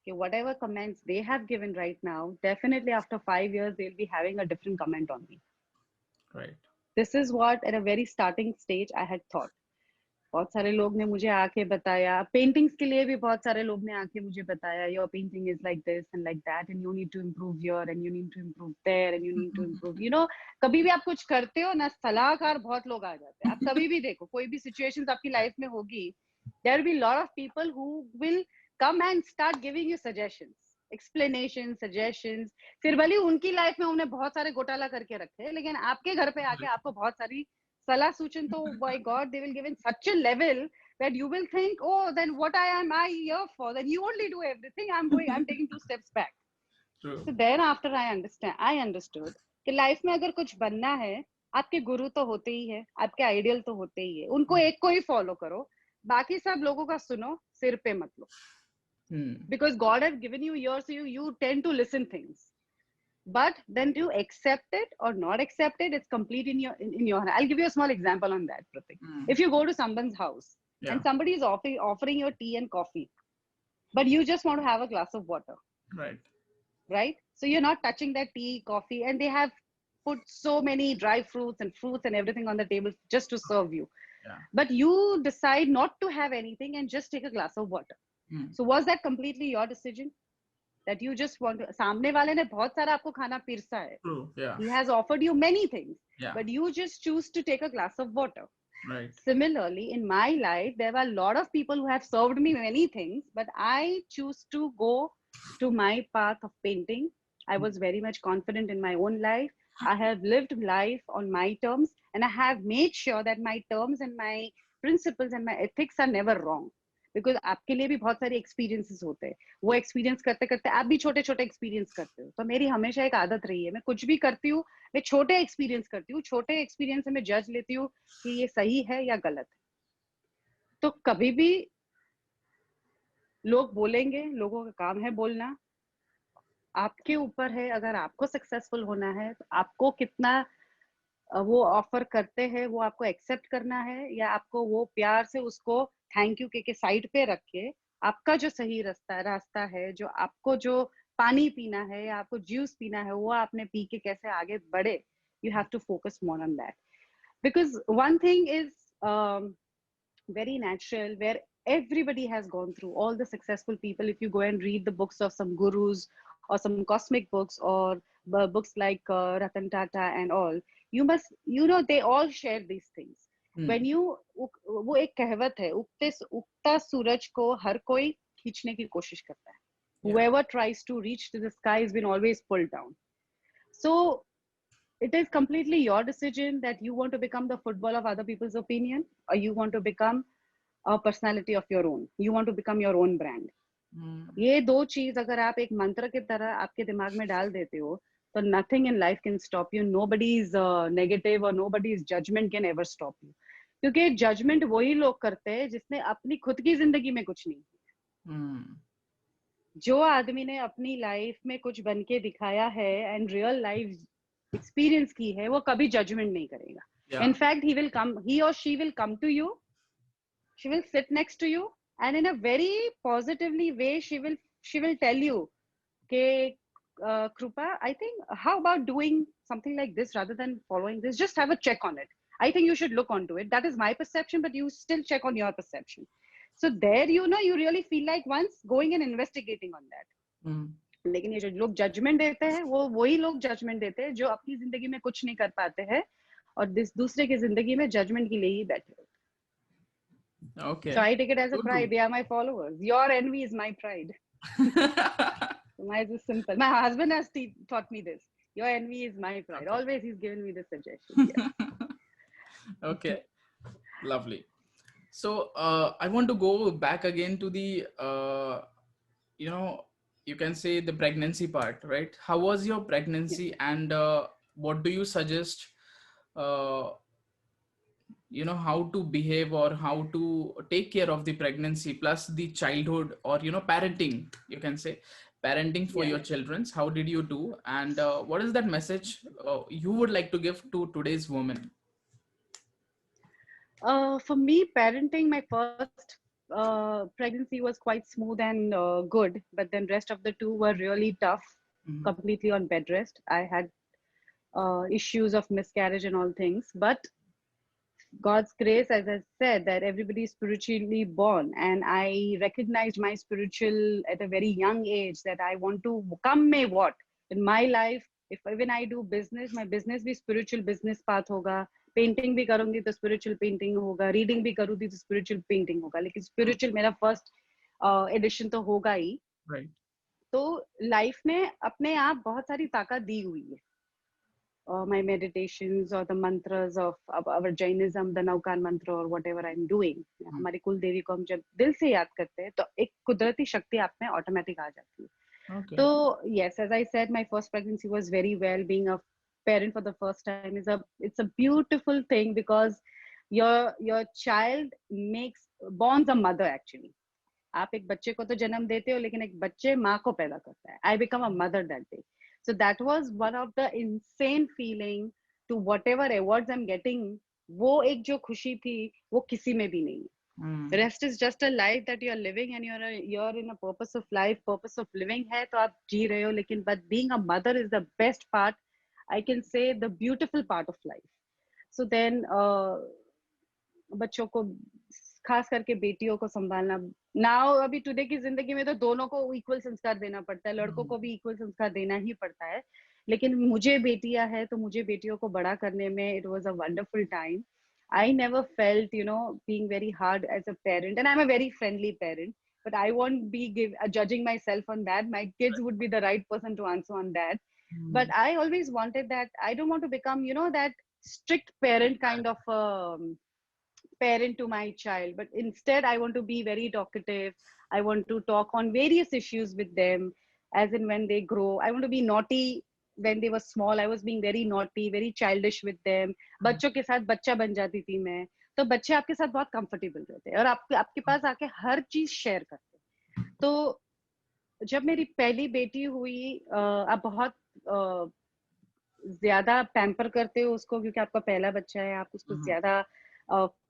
Okay, whatever comments they have given right now, definitely after 5 years they'll be having a different comment on me. Right. This is what at a very starting stage I had thought. बहुत सारे लोग ने मुझे आके बताया, paintings के लिए भी बहुत सारे लोग ने आके मुझे बताया, your painting is like this and like that and you need to improve your and you need to improve there and you need to improve, you know. कभी भी आप कुछ करते हो ना, सलाहकार बहुत लोग आ जाते हैं। आप कभी भी देखो, कोई भी सिचुएशंस आपकी लाइफ में होगी, there will be lot of people who will come and start giving you suggestions, explanation, suggestions. फिर भले उनकी लाइफ में उन्हें बहुत सारे घोटाला करके रखे, लेकिन आपके घर पे आके आपको बहुत सारी Salah Suchan, तो by God, they will give in such a level that you will think, oh, then what am I here for? Then you only do everything. I'm taking 2 steps back. True. So then after I understood कि life में अगर कुछ बनना है, आपके गुरु तो होते ही है, आपके आइडियल तो होते ही है, उनको एक को ही फॉलो करो, बाकी सब लोगों का सुनो, सिर पे मत लो. Because God has given you ears, so you tend to listen things. But then to accept it or not accept it, it's complete in your hand. I'll give you a small example on that, Pratik. If you go to someone's house and somebody is offering you tea and coffee, but you just want to have a glass of water, right? So you're not touching that tea, coffee, and they have put so many dry fruits and everything on the table just to serve you. But you decide not to have anything and just take a glass of water. So was that completely your decision? That you just want to, सामने वाले ने बहुत सारा आपको खाना पिरसा है. True, yeah. He has offered you many things, Yeah. but you just choose to take a glass of water. Right. Similarly, in my life, there were a lot of people who have served me many things, but I choose to go to my path of painting. I was very much confident in my own life. I have lived life on my terms, and I have made sure that my terms and my principles and my ethics are never wrong. Because आपके लिए भी बहुत सारे experiences होते हैं, वो experience करते करते आप भी छोटे छोटे एक्सपीरियंस करते हो. तो मेरी हमेशा एक आदत रही है, मैं कुछ भी करती हूँ, मैं छोटे एक्सपीरियंस करती हूँ, छोटे एक्सपीरियंस से मैं जज लेती हूँ कि ये सही है या गलत है. तो कभी भी लोग बोलेंगे, लोगों का काम है बोलना, आपके ऊपर है. अगर आपको सक्सेसफुल होना है तो आपको कितना वो ऑफर करते हैं वो आपको एक्सेप्ट करना है, या आपको वो प्यार से उसको थैंक यू के साइड पे रख के आपका जो सही रास्ता है, जो आपको जो पानी पीना है या आपको जूस पीना है, वो आपने पी के कैसे आगे बढ़े. You have to focus more on that, because one thing is very natural, where everybody has gone through, all the successful people. If you go and read the books of some gurus or some cosmic books or books like Ratan Tata and all, you must, you know, they all share these things. When you, वो एक कहवत है, उगता सूरज को हर कोई खींचने की कोशिश करता है. Whoever tries to reach to the sky has been always pulled down. So it is completely your decision that you want to become the football of other people's opinion, or you want to become a personality of your own. You want to become your own brand. ये दो चीज अगर आप एक मंत्र की तरह आपके दिमाग में डाल देते हो, तो nothing in life can stop you. Nobody's negative or nobody's judgment can ever stop you. क्योंकि जजमेंट वही लोग करते हैं जिसने अपनी खुद की जिंदगी में कुछ नहीं किया. जो आदमी ने अपनी लाइफ में कुछ बन के दिखाया है एंड रियल लाइफ एक्सपीरियंस की है, वो कभी जजमेंट नहीं करेगा. In fact, he or she will come to you, she will sit next to you, and in a very positively way she will tell you, okay, Krupa, I think how about doing something like this rather than following this, just have a check on it. I think you should look onto it. That is my perception, but you still check on your perception. So there, you know, you really feel like once going and investigating on that. लेकिन ये जो लोग judgement देते हैं, वो वही लोग judgement देते हैं जो अपनी जिंदगी में कुछ नहीं कर पाते हैं और दूसरे की जिंदगी में जजमेंट के लिए ही बैठे होते. Okay. So I take it as a pride. They are my followers. Your envy is my pride. Mine is simple. My husband has taught me this. Your envy is my pride. Okay. Always he's given me this suggestion. Yes. Okay. Lovely. So I want to go back again to the, you know, you can say the pregnancy part, right? How was your pregnancy, and what do you suggest, you know, how to behave or how to take care of the pregnancy plus the childhood, or, you know, parenting, you can say parenting for your children. How did you do, and what is that message you would like to give to today's woman? For me, parenting, my first pregnancy was quite smooth and good, but then rest of the two were really tough, completely on bed rest. I had issues of miscarriage and all things, but God's grace, as I said, that everybody is spiritually born, and I recognized my spiritual at a very young age that I want to come may what in my life. If even I do business, my business भी spiritual business path होगा. Painting भी करूंगी तो spiritual painting होगा, reading भी करूंगी तो spiritual painting होगा, लेकिन स्पिरिचुअल मेरा फर्स्ट एडिशन तो होगा ही. Right. तो लाइफ में अपने आप बहुत सारी ताकत दी हुई है. My meditations or the mantras of our Jainism, the Naukan mantra or whatever I'm doing, हमारी कुल देवी को हम जब दिल से याद करते हैं तो एक कुदरती शक्ति आप में ऑटोमेटिक आ जाती है. Okay. So yes, as I said, my first pregnancy was very well. Being a parent for the first time it's a beautiful thing, because your child borns a mother actually. आप एक बच्चे को तो जन्म देते हो, लेकिन एक बच्चे माँ को पैदा करता है. I become a mother that day. So that was one of the insane feeling to whatever awards I'm getting. वो एक जो खुशी थी वो किसी में भी नहीं है. The rest is just a life that you are living, and you're in a purpose of life, purpose of living है तो आप जी रहे हो, लेकिन but being a mother is the best part, I can say the beautiful part of life. So then बच्चों को खास करके बेटियों को संभालना नाउ अभी टुडे की जिंदगी में तो दोनों को इक्वल संस्कार देना पड़ता है, लड़कों को भी इक्वल संस्कार देना ही पड़ता है. लेकिन मुझे बेटियां है तो मुझे बेटियों को बड़ा करने में it was a wonderful time. I never felt, being very hard as a parent, and I'm a very friendly parent, but I won't be judging myself on that. My kids would be the right person to answer on that. But I always wanted that. I don't want to become, that strict parent kind of parent to my child, but instead I want to be very talkative. I want to talk on various issues with them as in when they grow. I want to be naughty. When they were small, I was being very naughty, very childish with them. बच्चों के साथ बच्चा बन जाती थी मैं. तो बच्चे आपके साथ बहुत कंफर्टेबल रहते हैं और आपके पास आके हर चीज शेयर करते हैं. तो जब मेरी पहली बेटी हुई, आप बहुत ज्यादा पैम्पर करते हो उसको, क्योंकि आपका पहला बच्चा है. आप उसको ज्यादा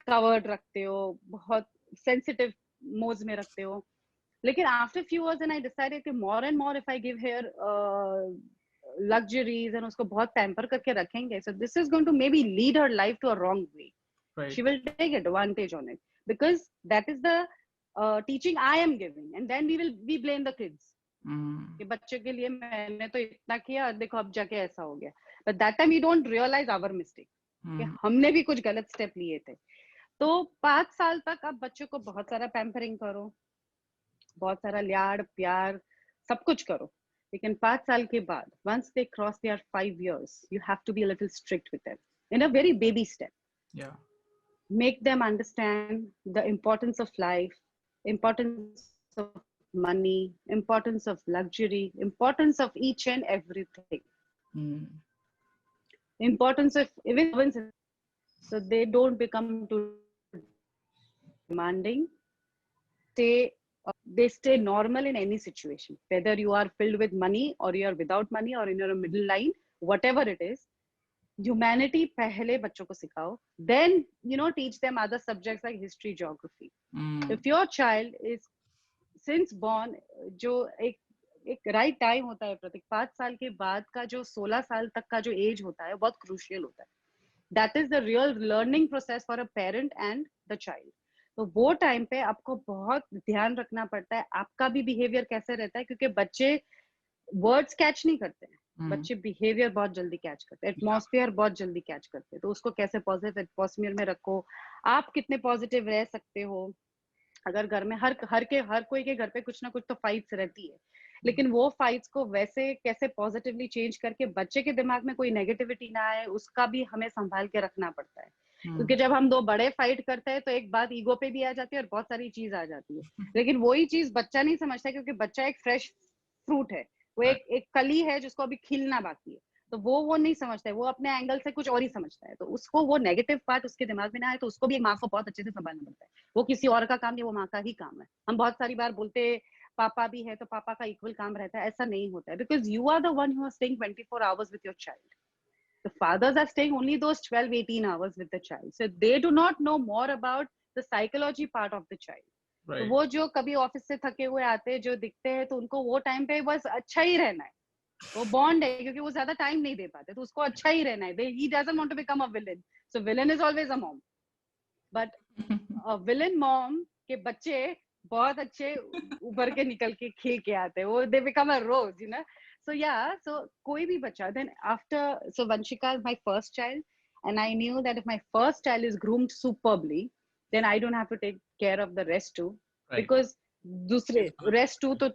कवर्ड रखते हो, बहुत सेंसिटिव मोड्स में रखते हो. लेकिन after few years and I decided कि more and more if I give here luxuries and उसको बहुत पैम्पर करके रखेंगे, so this is going to maybe lead her life to a wrong way. Right. She will take advantage on it, because that is the teaching I am giving, and then we blame the kids. कि बच्चे के लिए मैंने तो इतना किया, देखो अब जाके ऐसा हो गया. But that time we don't realize our mistake, कि हमने भी कुछ गलत स्टेप लिए थे. तो 5 साल तक आप बच्चों को बहुत सारा पैम्परिंग करो, बहुत सारा लाड़ प्यार सब कुछ करो. लेकिन 5 साल के बाद, once they cross their 5 years, you have to be a little strict with them in a very baby step. Yeah. Make them understand the importance of life, importance of money, importance of luxury, importance of each and everything. Importance of even so they don't become too demanding. They stay normal in any situation, whether you are filled with money or you are without money or in your middle line, whatever it is. Humanity पहले बच्चों को सिखाओ, then teach them other subjects like history, geography. If your child is since born, जो एक right time होता है प्रतीक, 5 साल के बाद का जो 16 साल तक का जो एज होता है बहुत क्रूशियल होता है. That is the real learning process for a parent and the child. तो वो टाइम पे आपको बहुत ध्यान रखना पड़ता है आपका भी बिहेवियर कैसे रहता है, क्योंकि बच्चे वर्ड्स कैच नहीं करते हैं, बच्चे बिहेवियर बहुत जल्दी कैच करते हैं, एटमॉस्फेयर बहुत जल्दी कैच करते हैं. तो उसको कैसे पॉजिटिव एटमॉस्फेयर में रखो, आप कितने पॉजिटिव रह सकते हो. अगर घर में हर कोई के घर पे कुछ ना कुछ तो फाइट्स रहती है, लेकिन वो फाइट्स को वैसे कैसे पॉजिटिवली चेंज करके बच्चे के दिमाग में कोई नेगेटिविटी ना आए, उसका भी हमें संभाल के रखना पड़ता है. क्योंकि जब हम 2 बड़े फाइट करते हैं तो एक बात ईगो पे भी आ जाती है और बहुत सारी चीज आ जाती है. लेकिन वही चीज बच्चा नहीं समझता, क्योंकि बच्चा एक फ्रेश फ्रूट है, वो एक कली है जिसको अभी खिलना बाकी है. तो वो नहीं समझता है, वो अपने एंगल से कुछ और ही समझता है. तो उसको वो नेगेटिव पार्ट उसके दिमाग में ना आए, तो उसको भी एक माँ को बहुत अच्छे से संभालना पड़ता है. वो किसी और का काम नहीं, वो माँ का ही काम है. हम बहुत सारी बार बोलते पापा भी है तो पापा का इक्वल काम रहता है, ऐसा नहीं होता है. Because you are the one who are staying 24 hours with your child. The fathers are staying only those 12-18 hours with the child, so they do not know more about the psychology part of the child. Right. तो वो जो कभी office से थके हुए आते हैं, जो दिखते हैं, तो उनको वो टाइम पे बस अच्छा ही रहना है. वो बॉन्ड है, क्योंकि वो ज्यादा टाइम नहीं दे पाते, तो उसको अच्छा ही रहना है. He doesn't want to become a villain, so villain is always a mom. But villain mom के बच्चे बहुत अच्छे उभर के निकल के खिल के आते हैं, वो they become a rose, you know. So yeah, so कोई भी बच्चा, then after, so Vanshika is my first child, and I knew that if my first child is groomed superbly, then I don't have to take care of the rest too, Right. because दूसरे She's gone. rest too तो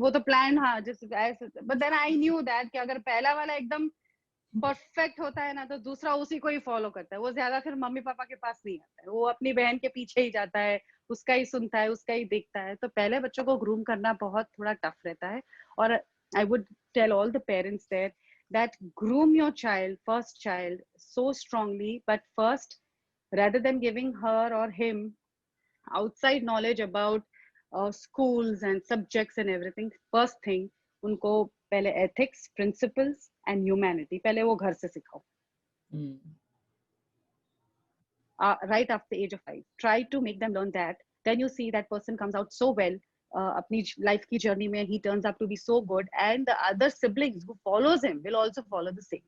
वो तो plan, हाँ जैसे ऐसे. But then I knew that कि अगर पहला वाला एकदम परफेक्ट होता है ना, तो दूसरा उसी को ही फॉलो करता है, वो ज्यादा फिर मम्मी पापा के पास नहीं आता है, वो अपनी बहन के पीछे ही जाता है, उसका ही सुनता है, उसका ही देखता है. तो पहले बच्चों को ग्रूम करना बहुत थोड़ा टफ रहता है. और I would tell all the parents there that groom your child, first child, so strongly, but first, rather than giving her or him outside knowledge about schools and subjects and everything, first thing, उनको पहले ethics, principles and humanity पहले वो घर से सिखाओ. Mm. Right after the age of 5, try to make them learn that. Then you see that person comes out so well, अपनी life की journey में he turns up to be so good, and the other siblings who follows him will also follow the same.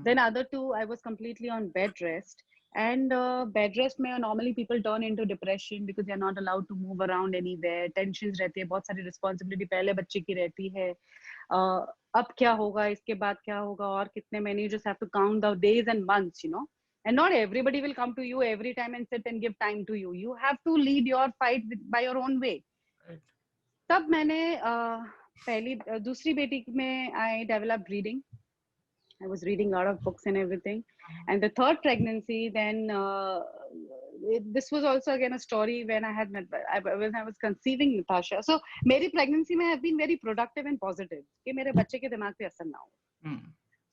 Then other two, I was completely on bed rest. And bed rest में normally people turn into depression because they are not allowed to move around anywhere. Tensions रहती है, बहुत सारी responsibility पहले बच्चे की रहती है. अब क्या होगा, इसके बाद क्या होगा, और कितने महीने. You just have to count the days and months, you know. And not everybody will come to you every time and sit and give time to you. You have to lead your fight by your own way. Right. तब मैंने दूसरी बेटी में I developed reading. I was reading a lot of books and everything. And the third pregnancy, then this was also again a story when when I was conceiving Natasha. So मेरी pregnancy में have been very productive and positive, कि मेरे बच्चे के दिमाग पे असर ना हो.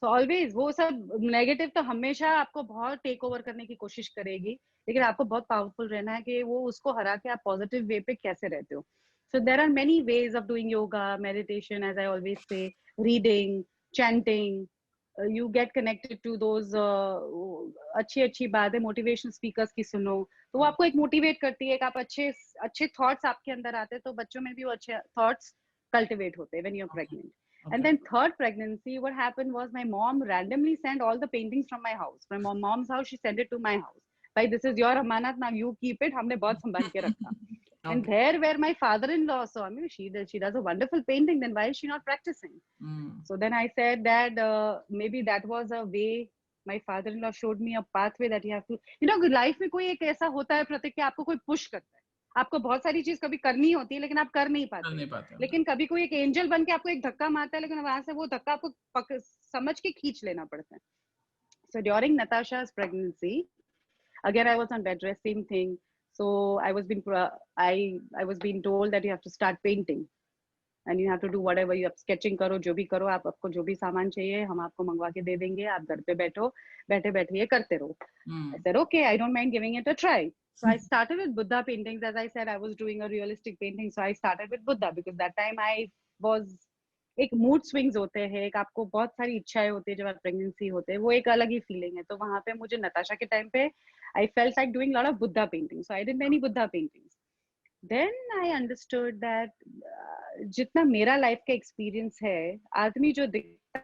So always वो सब negative तो हमेशा आपको बहुत take over करने की कोशिश करेगी, लेकिन आपको बहुत powerful रहना है कि वो उसको हरा के आप positive way पे कैसे रहते हो. So there are many ways of doing yoga, meditation, as I always say, reading, chanting. You get connected to those अच्छी अच्छी बातें मोटिवेशनल स्पीकर्स की सुनो, तो वो आपको एक मोटिवेट करती है, कि आप अच्छे अच्छे थॉट्स आपके अंदर आते हैं, तो बच्चों में भी वो अच्छे थॉट्स कल्टिवेट होते हैं when you are pregnant. And then third pregnancy, what happened was my mom randomly sent all the paintings from my house, from my mom's house. She sent it to my house. Bhai, this is your amanat, now you keep it. हमने बहुत संभाल के रखा. And there where my father-in-law saw me, she does a wonderful painting, then why is she not practicing? So then I said that maybe that was a way. My father-in-law showed me a pathway that you have to, you know, life में कोई एक ऐसा होता है प्रतीक, कि आपको कोई push करता है, आपको बहुत सारी चीज कभी करनी होती है लेकिन आप कर नहीं पाते, लेकिन कभी कोई एक एंजल बन के आपको एक धक्का मारता है, लेकिन वहां से वो धक्का आपको समझ के खींच लेना पड़ता है. So during Natasha's pregnancy, again I was on bed rest, same thing. So I was being told that you have to start painting and you have to do whatever you have, sketching करो, जो भी करो, आपको जो भी सामान चाहिए हम आपको मंगवा के दे देंगे, आप घर पे बैठे बैठे ये करते रहो. I said okay, I don't mind giving it a try. So I started with Buddha paintings. As I said, I was doing a realistic painting, so I started with Buddha because that time I was, एक mood swings होते हैं, एक आपको बहुत सारी इच्छाएं होती है जब आप प्रेगनेंसी होते हैं, वो एक अलग ही फीलिंग है. तो वहां पे मुझे नताशा के टाइम पे I felt like doing a lot of Buddha paintings, so I did many Buddha paintings. Then I understood that जितना मेरा लाइफ का एक्सपीरियंस है, आदमी जो दिखता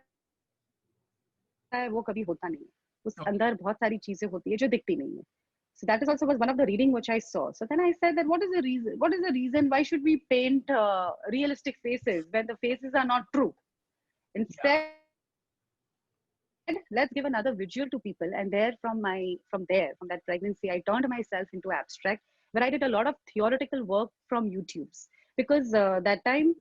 है वो कभी होता नहीं है, उस अंदर बहुत सारी चीजें होती है जो दिखती नहीं है. So that is also was one of the reading which I saw. So then I said that what is the reason why should we paint realistic faces when the faces are not true? Instead, let's give another visual to people. And there from that pregnancy, I turned myself into abstract, where I did a lot of theoretical work from YouTube's, because that time,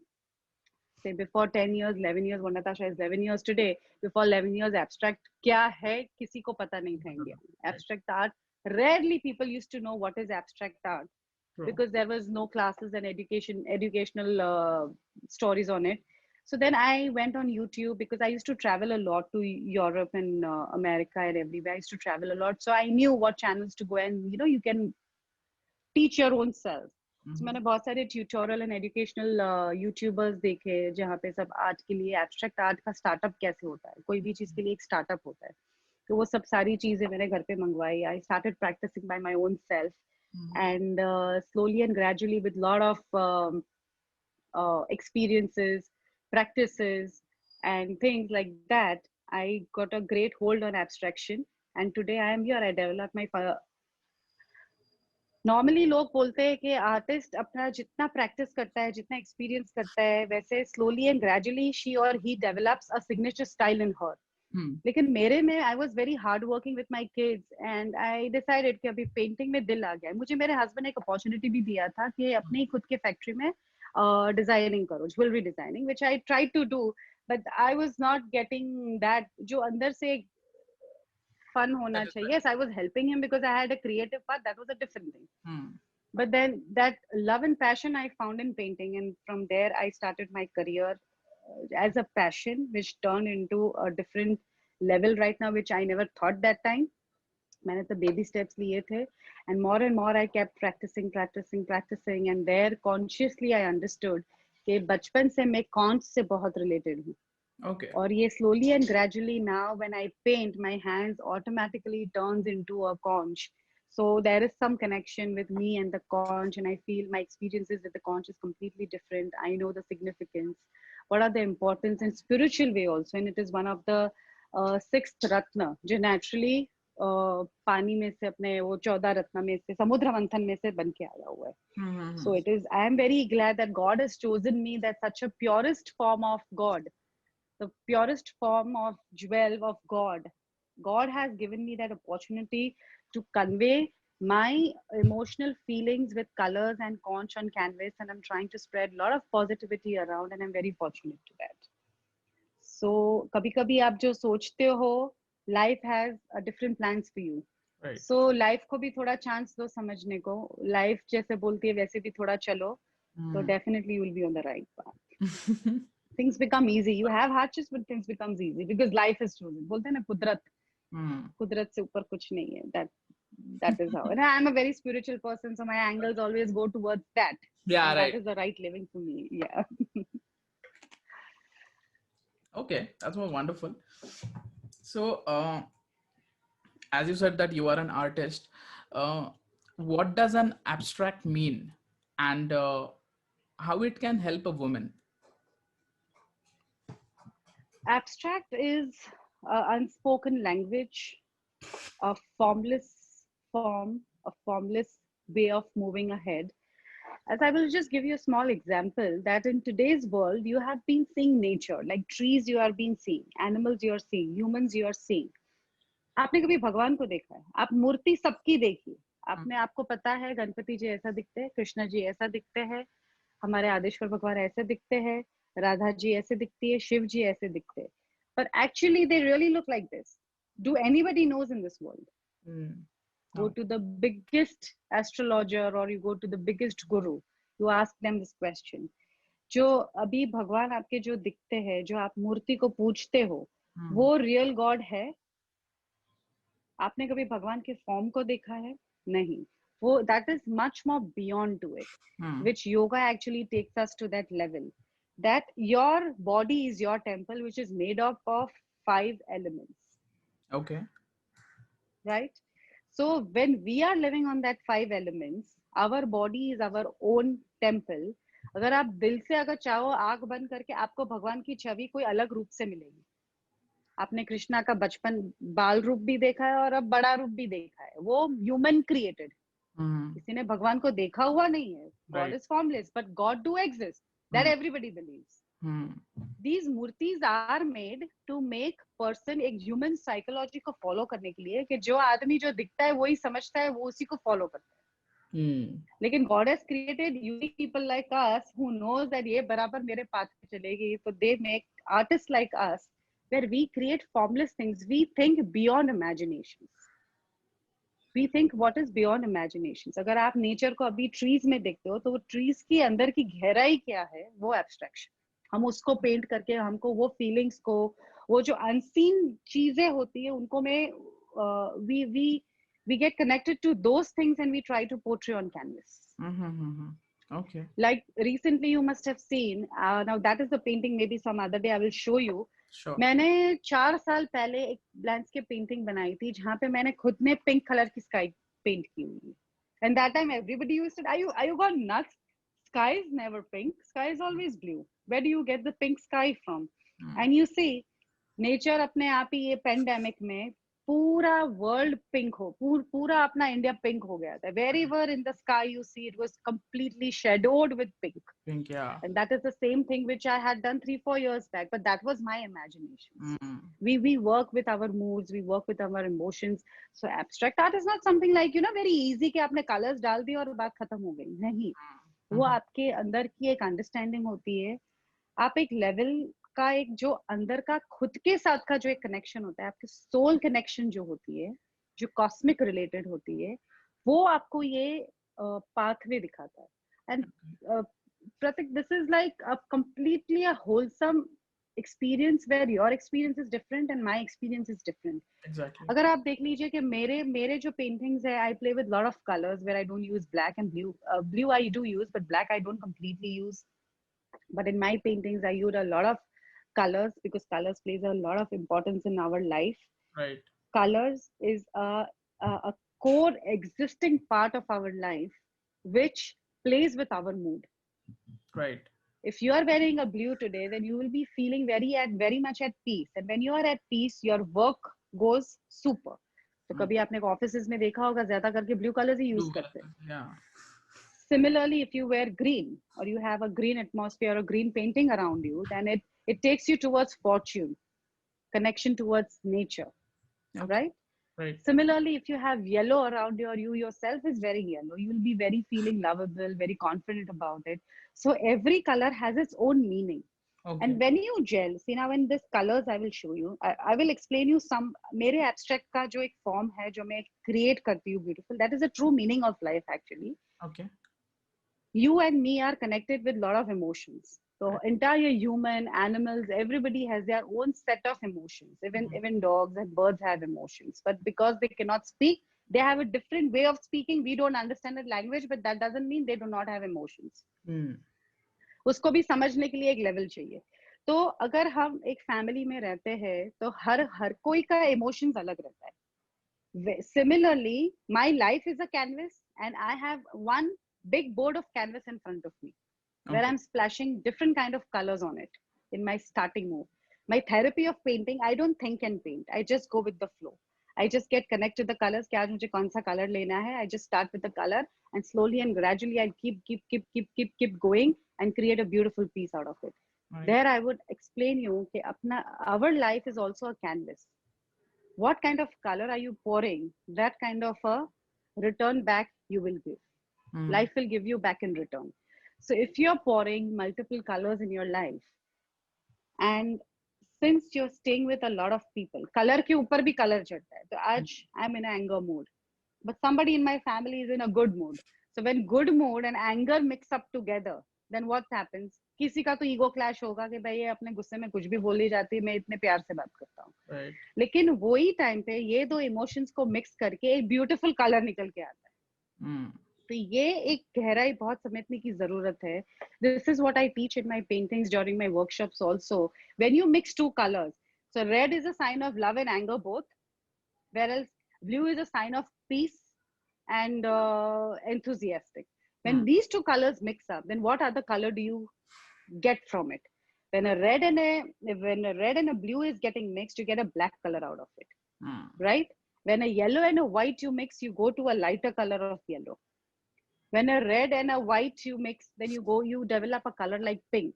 say before 10 years, 11 years, when Natasha is 11 years today, before 11 years, abstract क्या है किसी को पता नहीं था India में. Abstract art, rarely people used to know what is abstract art. True. Because there was no classes and educational stories on it. So then I went on YouTube because I used to travel a lot to Europe and America and everywhere. I used to travel a lot, so I knew what channels to go, and you can teach your own self. So मैंने बहुत सारे tutorial and educational YouTubers देखे जहाँ पे सब art के लिए, abstract art का स्टार्टअप कैसे होता है, कोई भी चीज के लिए एक स्टार्टअप होता है, तो वो सब सारी चीजें मैंने घर पे मंगवाई. I started practising by my own self, and slowly and gradually with lot of experiences, practices and things like that, I got a great hold on abstraction, and today I am here. I developed my normally लोग बोलते हैं कि artist अपना जितना practice करता है, जितना experience करता है, वैसे स्लोली एंड ग्रेजुअली शी और he develops a signature style in her. लेकिन मेरे में I was very hard working with my kids and I decided कि अभी पेंटिंग में दिल आ गया. मुझे मेरे हस्बैंड ने एक अपॉर्चुनिटी भी दिया था कि अपनी खुद के फैक्ट्री में डिजाइनिंग करो, jewellery designing, which I try to do, but I was not getting that जो अंदर से fun hona chahiye. Yes, I was helping him because I had a creative part. That was a different thing. But then that love and passion I found in painting, and from there I started my career as a passion, which turned into a different level right now, which I never thought that time. मैंने तो baby steps लिए थे, and more I kept practicing, and there consciously I understood कि बचपन से मैं conch से बहुत related हूँ. Okay. और ये slowly and gradually now when I paint, my hands automatically turns into a conch. So there is some connection with me and the conch, and I feel my experiences with the conch is completely different. I know the significance, what are the importance in spiritual way also, and it is one of the sixth ratna जो naturally पानी में से अपने वो 14 रत्न में से समुद्र मंथन में से बन के आया हुआ है. So it is, I am very glad that God has chosen me, that such a purest form of God, the purest form of jewel of God. God has given me that opportunity to convey my emotional feelings with colors and conch on canvas, and I'm trying to spread a lot of positivity around, and I'm very fortunate to that. So kabhi kabhi aap jo sochte ho, life has a different plans for you. Right. So life को भी थोड़ा chance दो समझने को. Life जैसे बोलती है वैसे भी थोड़ा चलो, so definitely you will be on the right path. Things become easy. You have hardships, but things becomes easy because life is chosen. बोलते हैं ना कुदरत, कुदरत से ऊपर कुछ नहीं है. That is how. And I am a very spiritual person, so my angles always go towards that. Yeah, and right. That is the right living for me. Yeah. Okay, that's more wonderful. So, as you said that you are an artist, what does an abstract mean, and how it can help a woman? Abstract is unspoken language, a formless form, a formless way of moving ahead. As I will just give you a small example, that in today's world, you have been seeing nature, like trees you are being seeing, animals you are seeing, humans you are seeing. आपने कभी भगवान को देखा है? आप मूर्ति सबकी देखिए. आपने आपको पता है गणपति जी ऐसा दिखते हैं, कृष्ण जी ऐसा दिखते हैं, हमारे आदेश्वर भगवान ऐसे दिखते हैं, राधा जी ऐसे दिखती है, शिव जी ऐसे दिखते हैं. But actually they really look like this. Do anybody knows in this world? Go to the biggest astrologer or you go to the biggest guru, you ask them this question. जो अभी भगवान आपके जो दिखते हैं, जो आप मूर्ति को पूजते हो, वो रियल गॉड है? आपने कभी भगवान के फॉर्म को देखा है? नहीं. वो that is much more beyond to it, which yoga actually takes us to that level, that your body is your temple, which is made up of 5 elements. Okay. Right? So when we are living on that 5 elements, our body is our own temple. अगर आप दिल से अगर चाहो, आंख बंद करके आपको भगवान की छवि कोई अलग रूप से मिलेगी. आपने कृष्णा का बचपन बाल रूप भी देखा है और अब बड़ा रूप भी देखा है. वो ह्यूमन क्रिएटेड, किसी ने भगवान को देखा हुआ नहीं है. God is formless, but God do exist. That everybody believes. These मूर्तिज are made to make person, एक ह्यूमन साइकोलॉजी को फॉलो करने के लिए, कि जो आदमी जो दिखता है वही समझता है, वो उसी को फॉलो करता है. लेकिन God has created unique people like us who knows that ये बराबर मेरे पाथ पे चलेगी. तो they make artist like us, where we create formless things. We think beyond imaginations. We think what is beyond imaginations. अगर आप nature को अभी ट्रीज में देखते हो, तो वो ट्रीज की अंदर की गहराई क्या है, वो एब्स्ट्रैक्शन. हम उसको पेंट करके हमको वो फीलिंग्स को, वो जो अनसीन चीजें होती है उनको में we get connected to those things and we try to portray on canvas. Okay. Like recently you must have seen, now that is the painting, maybe some other day I will show you. Sure. मैंने 4 साल पहले एक landscape painting बनाई थी, जहां पे मैंने खुद ने पिंक कलर की स्काई पेंट की हुई. And that time everybody used to, are you gone nuts? Sky is never pink. Sky is always blue. Where do you get the pink sky from? And you see, nature अपने आप ही ये pandemic में पूरा world pink हो, पूरा अपना India pink हो गया था. Wherever in the sky you see, it was completely shadowed with pink. Pink, yeah. And that is the same thing which I had done 3-4 years back, but that was my imaginations. Mm. We work with our moods, we work with our emotions. So abstract art is not something like, very easy कि आपने colors डाल दिए और बात खत्म हो गई. नहीं, वो आपके अंदर की एक अंडरस्टैंडिंग होती है. आप एक लेवल का, एक जो अंदर का खुद के साथ का जो एक कनेक्शन होता है, आपके सोल कनेक्शन जो होती है, जो कॉस्मिक रिलेटेड होती है, वो आपको ये पाथवे दिखाता है. And Pratik, this is like a completely a wholesome experience where your experience is different and my experience is different. Exactly. अगर आप देख लीजिए कि मेरे जो paintings है, I play with lot of colors where I don't use black and blue. Blue I do use, but black I don't completely use. But in my paintings, I use a lot of colors because colors plays a lot of importance in our life. Right. Colors is a core existing part of our life, which plays with our mood. Right. If you are wearing a blue today, then you will be feeling very much at peace. And when you are at peace, your work goes super. तो कभी आपने offices में देखा होगा ज्यादा करके blue colours ही use Blue करते color, हैं. yeah. Similarly, if you wear green or you have a green atmosphere or green painting around you, then it takes you towards fortune, connection towards nature, Okay. right? Right. Similarly, if you have yellow around you or you yourself is wearing yellow, you will be very feeling lovable, very confident about it. So every color has its own meaning. Okay. And when you gel, see now in this colors I will show you, I will explain you some, मेरे abstract का जो एक form है जो मैं create करती हूँ beautiful, that is the true meaning of life actually. Okay. You and me are connected with a lot of emotions. So entire human, animals, everybody has their own set of emotions. Even dogs and birds have emotions. But because they cannot speak, they have a different way of speaking. We don't understand the language, but that doesn't mean they do not have emotions. उसको भी समझने के लिए एक level चाहिए. तो अगर हम एक फैमिली में रहते हैं तो हर कोई का इमोशंस अलग रहता है. Similarly, my life is a canvas and I have one big board of canvas in front of me where I'm splashing different kind of colors on it in my starting move. My therapy of painting, I don't think and paint. I just go with the flow. I just get connected to the colors. कि आज मुझे कौन सा color लेना है. I just start with the color and slowly and gradually I'll keep going and create a beautiful piece out of it. Right. There I would explain you कि our life is also a canvas. What kind of color are you pouring? That kind of a return back you will give. Life will give you back in return. So if you're pouring multiple colors in your life, and since you're staying with a lot of people, color के ऊपर भी color चढ़ता है. तो आज I'm in an anger mood, but somebody in my family is in a good mood. So when good mood and anger mix up together, then what happens? किसी का तो ego clash होगा कि भाई ये अपने गुस्से में कुछ भी बोली जाती है, मैं इतने प्यार से बात करता हूँ. Right. लेकिन वही टाइम पे ये दो इमोशंस को मिक्स करके एक ब्यूटीफुल कलर निकल के आता है. तो ये एक गहराई बहुत समझने की जरूरत है. This is what I teach in my paintings during my workshops also. When you mix two colors, so red is a sign of love and anger both, whereas blue is a sign of peace and enthusiastic. When these two colors mix up, then what other color do you get from it? When a red and a blue is getting mixed, you get a black color out of it, right? When a yellow and a white you mix, you go to a lighter color of yellow. When a red and a white you mix, then you develop a color like pink.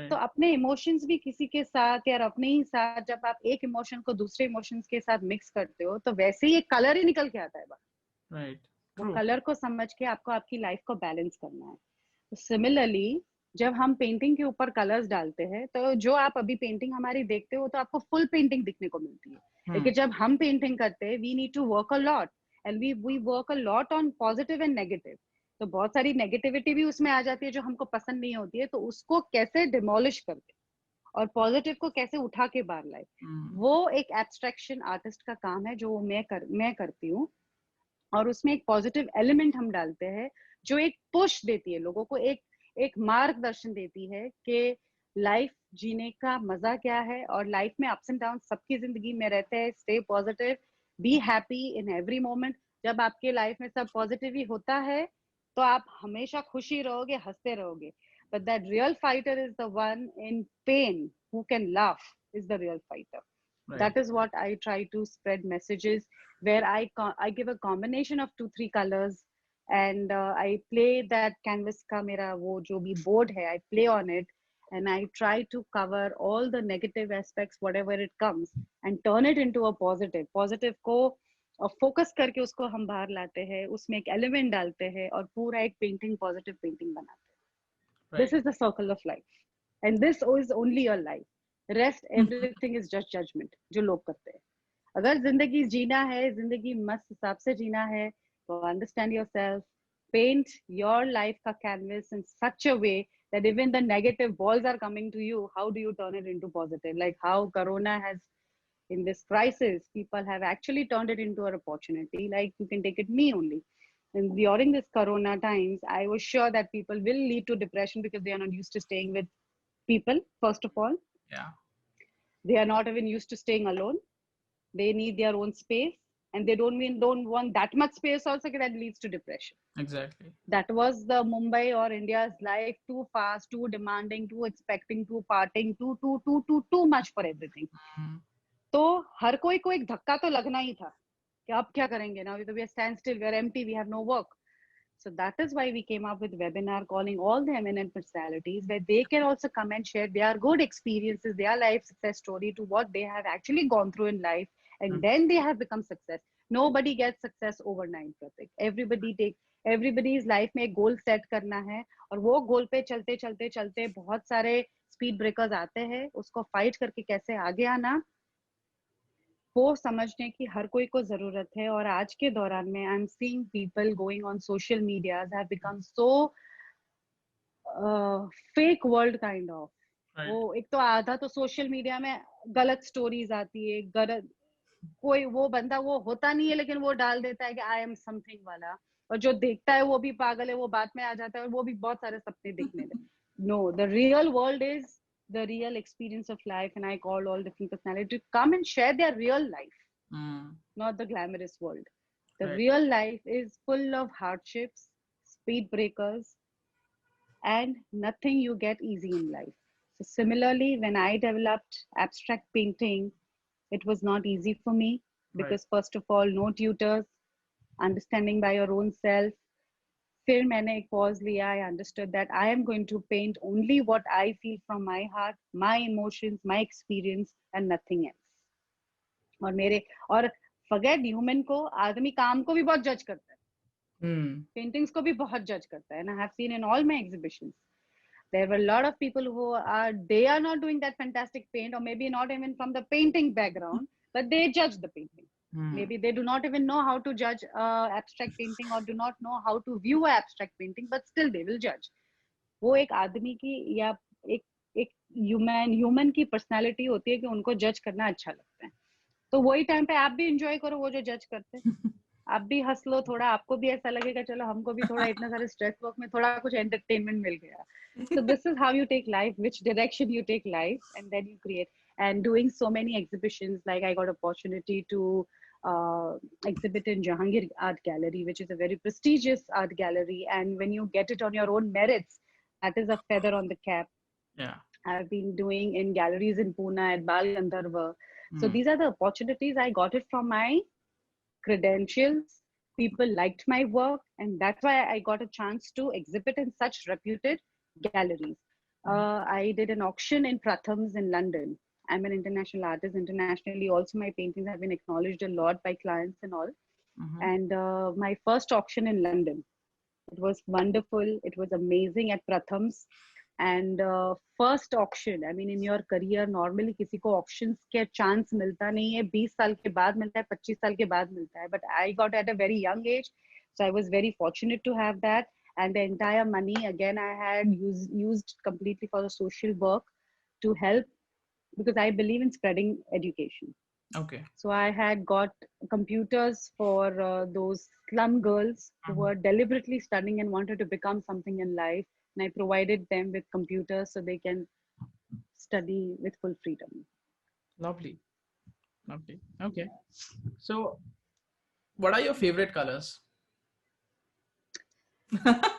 तो अपने emotions भी किसी के साथ या अपने ही साथ जब आप एक इमोशन को दूसरे इमोशंस के साथ मिक्स करते हो तो वैसे ही एक कलर ही निकल के आता है बाहर. राइट. वो कलर को समझ के आपको आपकी लाइफ को बैलेंस करना है. तो सिमिलरली जब हम पेंटिंग के ऊपर कलर्स डालते हैं तो जो आप अभी पेंटिंग हमारी देखते हो तो आपको फुल पेंटिंग दिखने को मिलती है. लेकिन जब हम पेंटिंग करते हैं we need to work a lot and we work a lot on positive and negative. तो बहुत सारी नेगेटिविटी भी उसमें आ जाती है जो हमको पसंद नहीं होती है. तो उसको कैसे डिमोलिश करके और पॉजिटिव को कैसे उठा के बाहर लाए, वो एक एब्स्ट्रैक्शन आर्टिस्ट का काम है जो मैं करती हूँ. और उसमें एक पॉजिटिव एलिमेंट हम डालते हैं जो एक पुश देती है लोगों को, एक मार्गदर्शन देती है कि लाइफ जीने का मजा क्या है. और लाइफ में अप्स एंड डाउन सबकी जिंदगी में रहते हैं. Stay positive, be happy in every moment. जब आपके लाइफ में सब पॉजिटिव ही होता है तो आप हमेशा खुशी रहोगे, हंसते रहोगे. But that real fighter is the one in pain who can laugh, is the real fighter. Right. That is what I try to spread messages, where I give a combination of 2 3 colors, and I play that canvas का मेरा वो जो भी board है, I play on it, and I try to cover all the negative aspects whatever it comes and turn it into a positive. Positive को focus करके उसको हम बाहर लाते हैं, उसमें एक एलिमेंट डालते हैं और पूरा एक पेंटिंग, पॉजिटिव पेंटिंग बनाते हैं. This Right. Is the circle of life, and this is only your life. Rest everything is just judgement जो लोग करते हैं. अगर जिंदगी जीना है, जिंदगी मस्त हिसाब से जीना है, तो understand yourself, paint your life का canvas in such a way that even the negative balls are coming to you, how do you turn it into positive? Like how corona has, in this crisis, people have actually turned it into an opportunity. Like you can take it me only, and during this corona times, I was sure that people will lead to depression because they are not used to staying with people. First of all, Yeah. they are not even used to staying alone. They need their own space, and they don't want that much space also, that leads to depression. Exactly. That was the Mumbai or India's life, too fast, too demanding, too expecting, too partying, too much for everything. Mm. तो हर कोई को एक धक्का तो लगना ही था कि अब क्या करेंगे ना, we are standstill, we are empty, we have no work. So that is why we came up with webinar calling all the eminent personalities, where they can also come and share their good experiences, their life success story, to what they have actually gone through in life, and then they have become success. Nobody gets success overnight, Pratik. Everybody's life में एक goal set करना है, और वो गोल पे चलते चलते चलते बहुत सारे स्पीड ब्रेकर्स आते हैं, उसको फाइट करके कैसे आगे आना, वो समझने की हर कोई को जरूरत है. और आज के दौरान में I am seeing people going on social media have become so fake world kind of. Right. वो एक तो आधा तो सोशल मीडिया में गलत स्टोरीज आती है, गलत, कोई वो बंदा वो होता नहीं है लेकिन वो डाल देता है कि आई एम समथिंग वाला, और जो देखता है वो भी पागल है, वो बाद में आ जाता है और वो भी बहुत सारे सपने देखने लगे. No, the real world is the real experience of life, and I call all different personalities to come and share their real life, not the glamorous world. The Right. real life is full of hardships, speed breakers, and nothing you get easy in life. So similarly, when I developed abstract painting, it was not easy for me Right. because first of all, no tutors, understanding by your own self. फिर मैंने एक pause लिया. I understood that I am going to paint only what I feel from my heart, my emotions, my experience, and nothing else. और मेरे, और forget human को, आदमी काम को भी बहुत जज करता है, पेंटिंग्स को भी बहुत जज करता है. And I have seen in all my exhibitions there were a lot of people who they are not doing that fantastic paint, or maybe not even from the painting background, but they judge the painting. Maybe they do not even know how to judge abstract painting, or do not know how to view a abstract painting, but still they will judge. वो एक आदमी की या एक एक human की personality होती है कि उनको जज करना अच्छा लगता है. तो वही टाइम पे आप भी इंजॉय करो वो जो जज करते हैं, आप भी हंस लो थोड़ा, आपको भी ऐसा लगेगा चलो हमको भी थोड़ा इतना सारे स्ट्रेस वर्क में थोड़ा कुछ एंटरटेनमेंट मिल गया. So this is how you take life, which direction you take life, and then you create. And doing so many exhibitions, like I got opportunity to exhibit in Jahangir Art Gallery, which is a very prestigious art gallery. And when you get it on your own merits, that is a feather on the cap. Yeah. I've been doing in galleries in Pune at Bal Gandharva. So these are the opportunities. I got it from my credentials. People liked my work, and that's why I got a chance to exhibit in such reputed galleries. I did an auction in Prathams in London. I'm an international artist. Internationally, also my paintings have been acknowledged a lot by clients and all. And my first auction in London, it was wonderful. It was amazing at Prathams. And first auction, I mean, in your career, normally किसी को auctions के chance मिलता नहीं है, 20 साल के बाद मिलता है, 25 साल के बाद मिलता है. But I got at a very young age, so I was very fortunate to have that. And the entire money, again, I had used completely for the social work to help, because I believe in spreading education. Okay. So I had got computers for those slum girls who were deliberately studying and wanted to become something in life. And I provided them with computers so they can study with full freedom. Lovely. Lovely. Okay. So, what are your favorite colors?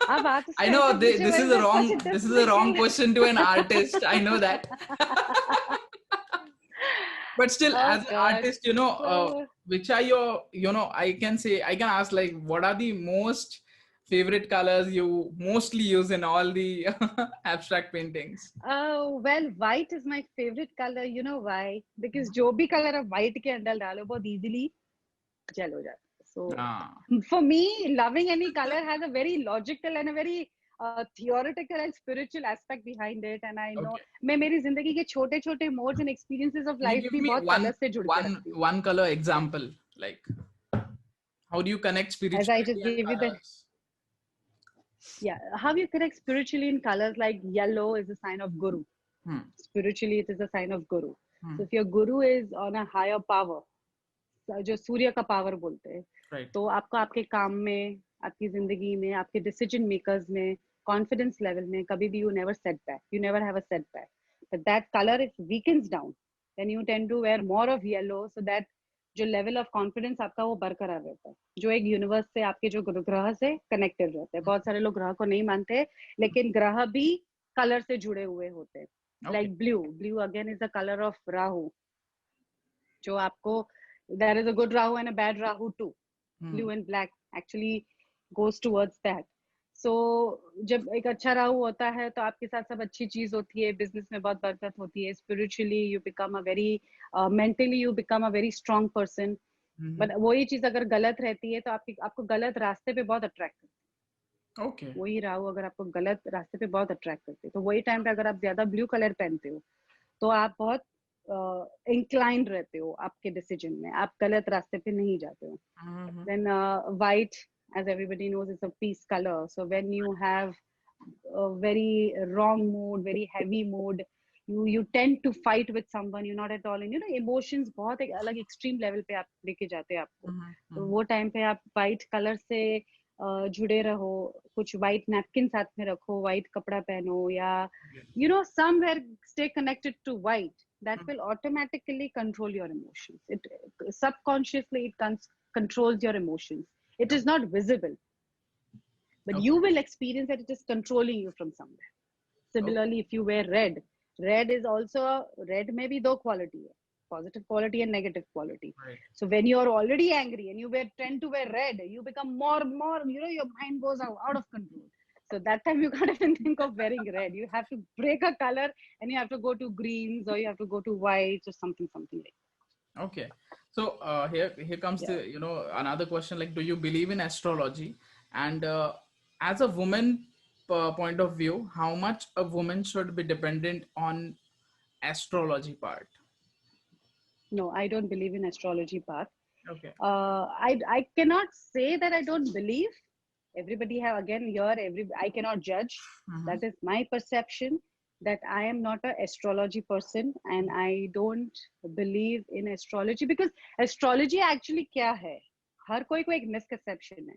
I know this is a wrong question to an artist. I know that. But still, Oh as an God. artist, So which are your, I can ask, like, what are the most favorite colors you mostly use in all the abstract paintings? well, white is my favorite color. You know why? Because जो भी color आप white के अंदर डालो बहुत easily gel हो जाता है. So Ah, for me, loving any color has a very logical and a very theoretical and spiritual aspect behind it. And I know okay. मैं मेरी जिंदगी के छोटे छोटे modes and experiences of Can you life give भी me बहुत one color से जुड़ के one रखती हूँ. one color example? Like, how do you connect As I just spirituality and gave you the colors? yeah, how you connect spiritually in colors like yellow is a sign of guru. Hmm. Spiritually, it is a sign of guru. So Hmm. if your guru is on a higher power, जो सूर्य का power बोलते हैं, Right. तो आपको आपके काम में, आपकी जिंदगी में, आपके डिसीजन मेकर्स में, कॉन्फिडेंस लेवल में कभी भी you never set back, you never have a set back. But that colour if weakens down, then you tend to wear more of yellow, so that जो लेवल ऑफ कॉन्फिडेंस आपका वो बरकरार रहता है, जो एक यूनिवर्स से, आपके जो ग्रह से कनेक्टेड रहते हैं. बहुत सारे लोग ग्रह को नहीं मानते, लेकिन ग्रह भी कलर से जुड़े हुए होते हैं. Okay. Like blue, blue again is the colour of Rahu, जो आपको there is a good Rahu and a bad Rahu too. Hmm. Blue and black actually goes towards that. So जब एक अच्छा राहु होता है तो आपके साथ सब अच्छी चीज होती है, बिजनेस में बहुत बरकत होती है, spiritually you become a very mentally you become a very strong person. Hmm. But वही चीज अगर गलत रहती है तो आपको गलत रास्ते पे बहुत अट्रैक्ट करती है. Okay. वही राहु अगर आपको गलत रास्ते पे बहुत अट्रैक्ट करती है, तो वही टाइम पे अगर आप ज्यादा ब्लू कलर पहनते हो तो आप बहुत इंक्लाइंड रहते हो आपके डिसीजन में, आप गलत रास्ते पे नहीं जाते हो. Hmm. Then white, as everybody knows, is a peace color. So when you have a very wrong mood, very heavy mood, you tend to fight with someone. You're not at all in, emotions बहुत एक अलग extreme level पे आप लेके जाते हैं आपको. तो Hmm. वो टाइम पे आप white color से जुड़े रहो, कुछ white napkin साथ में रखो, white कपड़ा पहनो, या somewhere stay connected to white. That will automatically control your emotions. It subconsciously controls your emotions. It is not visible, but you Okay. will experience that it is controlling you from somewhere. Okay. Similarly, if you wear red, red is also, red may be दो quality है, positive quality and negative quality. Right. So when you are already angry and you tend to wear red, you become more, your mind goes out of control. So that time you can't even think of wearing red. You have to break a color and you have to go to greens, or you have to go to whites or something like that. Okay. So here comes Yeah. the another question, like, do you believe in astrology? And as a woman point of view, how much a woman should be dependent on astrology part? No, I don't believe in astrology part. Okay. I cannot say that I don't believe. Everybody have, again, here I cannot judge. Mm-hmm. That is my perception, that I am not an astrology person and I don't believe in astrology, because astrology actually क्या है? हर कोई को एक misconception है.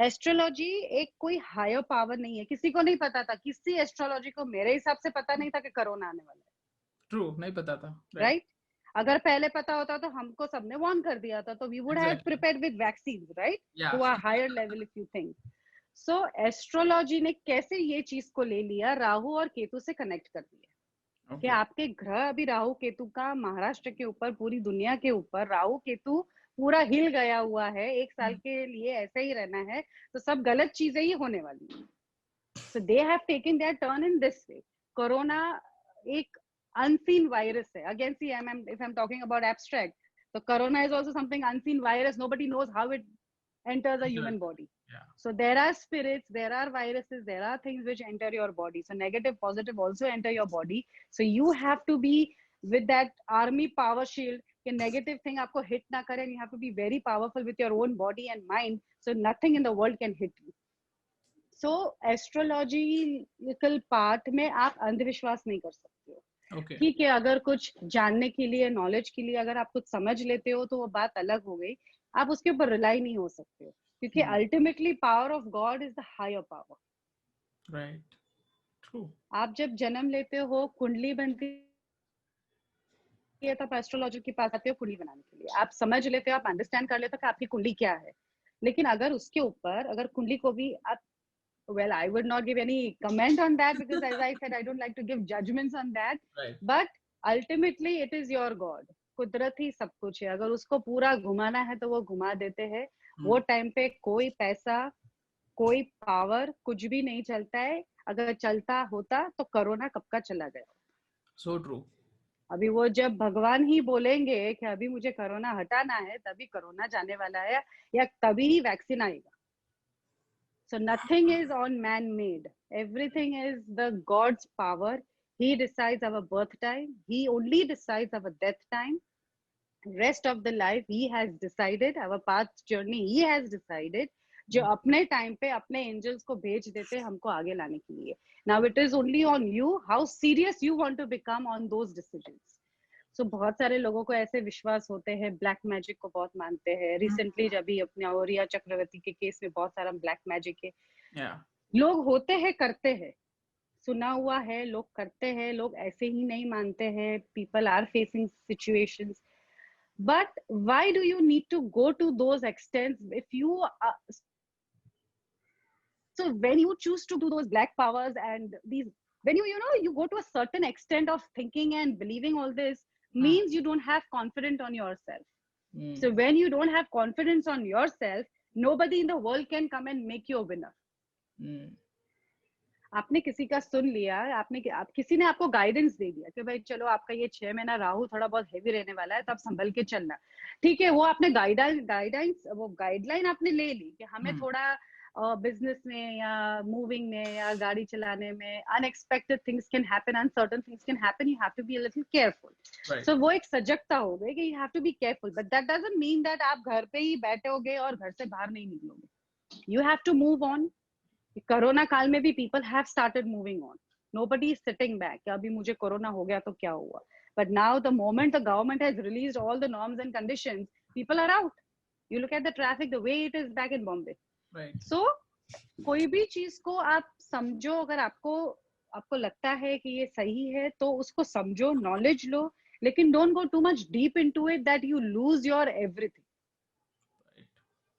Astrology एक कोई higher power नहीं है. किसी को नहीं पता था, किसी एस्ट्रोलॉजी को मेरे हिसाब से पता नहीं था कि कोरोना आने वाला है. True, नहीं पता था. Right. राइट? अगर पहले पता होता तो हमको सबने वार्न कर दिया था, तो we would have Exactly. Prepared with vaccine, right, Yeah. To a higher level if you think. So astrology ने कैसे ये चीज को ले लिया, राहु और केतु से कनेक्ट कर दिया कि Okay. आपके ग्रह अभी राहु केतु का महाराष्ट्र के ऊपर, पूरी दुनिया के ऊपर राहु केतु पूरा हिल गया हुआ है. एक साल के लिए ऐसे ही रहना है, तो सब गलत चीजें ही होने वाली है. So they have taken their turn in this way. Corona एक unseen virus hai. Again, see, if I'm talking about abstract, so corona is also something unseen virus. Nobody knows how it enters a human body. Yeah. So there are spirits, there are viruses, there are things which enter your body. So negative, positive also enter your body. So you have to be with that army power shield कि negative thing आपको hit ना करे, and you have to be very powerful with your own body and mind, so nothing in the world can hit you. So astrological part में आप अंधविश्वास नहीं कर सकते हो. Okay. ठीक है, अगर कुछ जानने के लिए, नॉलेज के लिए अगर आप कुछ समझ लेते हो तो वो बात अलग हो गई. आप उसके ऊपर रिलाई नहीं हो सकते हो, क्योंकि ultimately power of God is the higher power. Right. True. आप जब जन्म लेते हो, कुंडली बनती है, तब एस्ट्रोलॉजर के पास आते हो कुंडली बनाने के लिए. आप समझ लेते हो, आप अंडरस्टैंड कर लेते हो कि आपकी कुंडली क्या है. लेकिन अगर उसके ऊपर, अगर कुंडली को भी आप, well, I would not give any comment on that, because as I said, I don't like to give judgments on that. Right. But ultimately, it is your God. कुदरत ही सब कुछ है, अगर उसको पूरा घुमाना है तो वो घुमा देते हैं। वो Hmm. टाइम पे कोई पैसा, कोई पावर, कुछ भी नहीं चलता है। अगर चलता होता तो कोरोना कब का चला गया। So true. अभी वो जब भगवान ही बोलेंगे कि अभी मुझे कोरोना हटाना है, तभी कोरोना जाने वाला है, या तभी ही वैक्सीन आएगा। So nothing is on man made. Everything is the God's power. He decides our birth time. He only decides our death time. Rest of the life he has decided. Our path journey he has decided. जो अपने time पे अपने angels को भेज देते हैं हमको आगे लाने के लिए. Now it is only on you how serious you want to become on those decisions. So बहुत सारे लोगों को ऐसे विश्वास होते हैं, ब्लैक मैजिक को बहुत मानते हैं. रिसेंटली जब भी अपने औरिया चक्रवर्ती के केस में बहुत सारा ब्लैक मैजिक है. Yeah. लोग होते हैं, करते हैं, सुना हुआ है, लोग करते हैं, लोग ऐसे ही नहीं मानते हैं. People are facing situations, but why do you need to go to those extents if you so when you choose to do those black powers and these, when you go to a certain extent of thinking and believing all this, means you don't have confidence on yourself. So when you don't have confidence on yourself, nobody in the world can come and make you a winner. आपने किसी का सुन लिया, किसी ने आपको guidance दे दिया कि भाई चलो आपका ये 6 महीना राहु थोड़ा बहुत हेवी रहने वाला है, तो आप संभल के चलना. ठीक है, वो आपने गाइडलाइन आपने ले ली कि हमें थोड़ा बिजनेस में या मूविंग में या गाड़ी चलाने में unexpected things can happen, uncertain things can happen, you have to be a little careful. So वो एक सजगता हो गई कि you have to be careful, but that doesn't mean that आप घर पे ही बैठोगे और घर से बाहर नहीं निकलोगे. You have to move on. Corona काल में भी people have started moving on. Nobody is sitting back अभी मुझे कोरोना हो गया तो क्या हुआ. But now the moment the government has released all the norms and conditions, people are out. You look at the traffic the way it is back in Bombay. So कोई भी चीज को आप समझो, अगर आपको लगता है कि ये सही है तो उसको समझो, नॉलेज लो, लेकिन don't go too much deep into it that you lose your everything.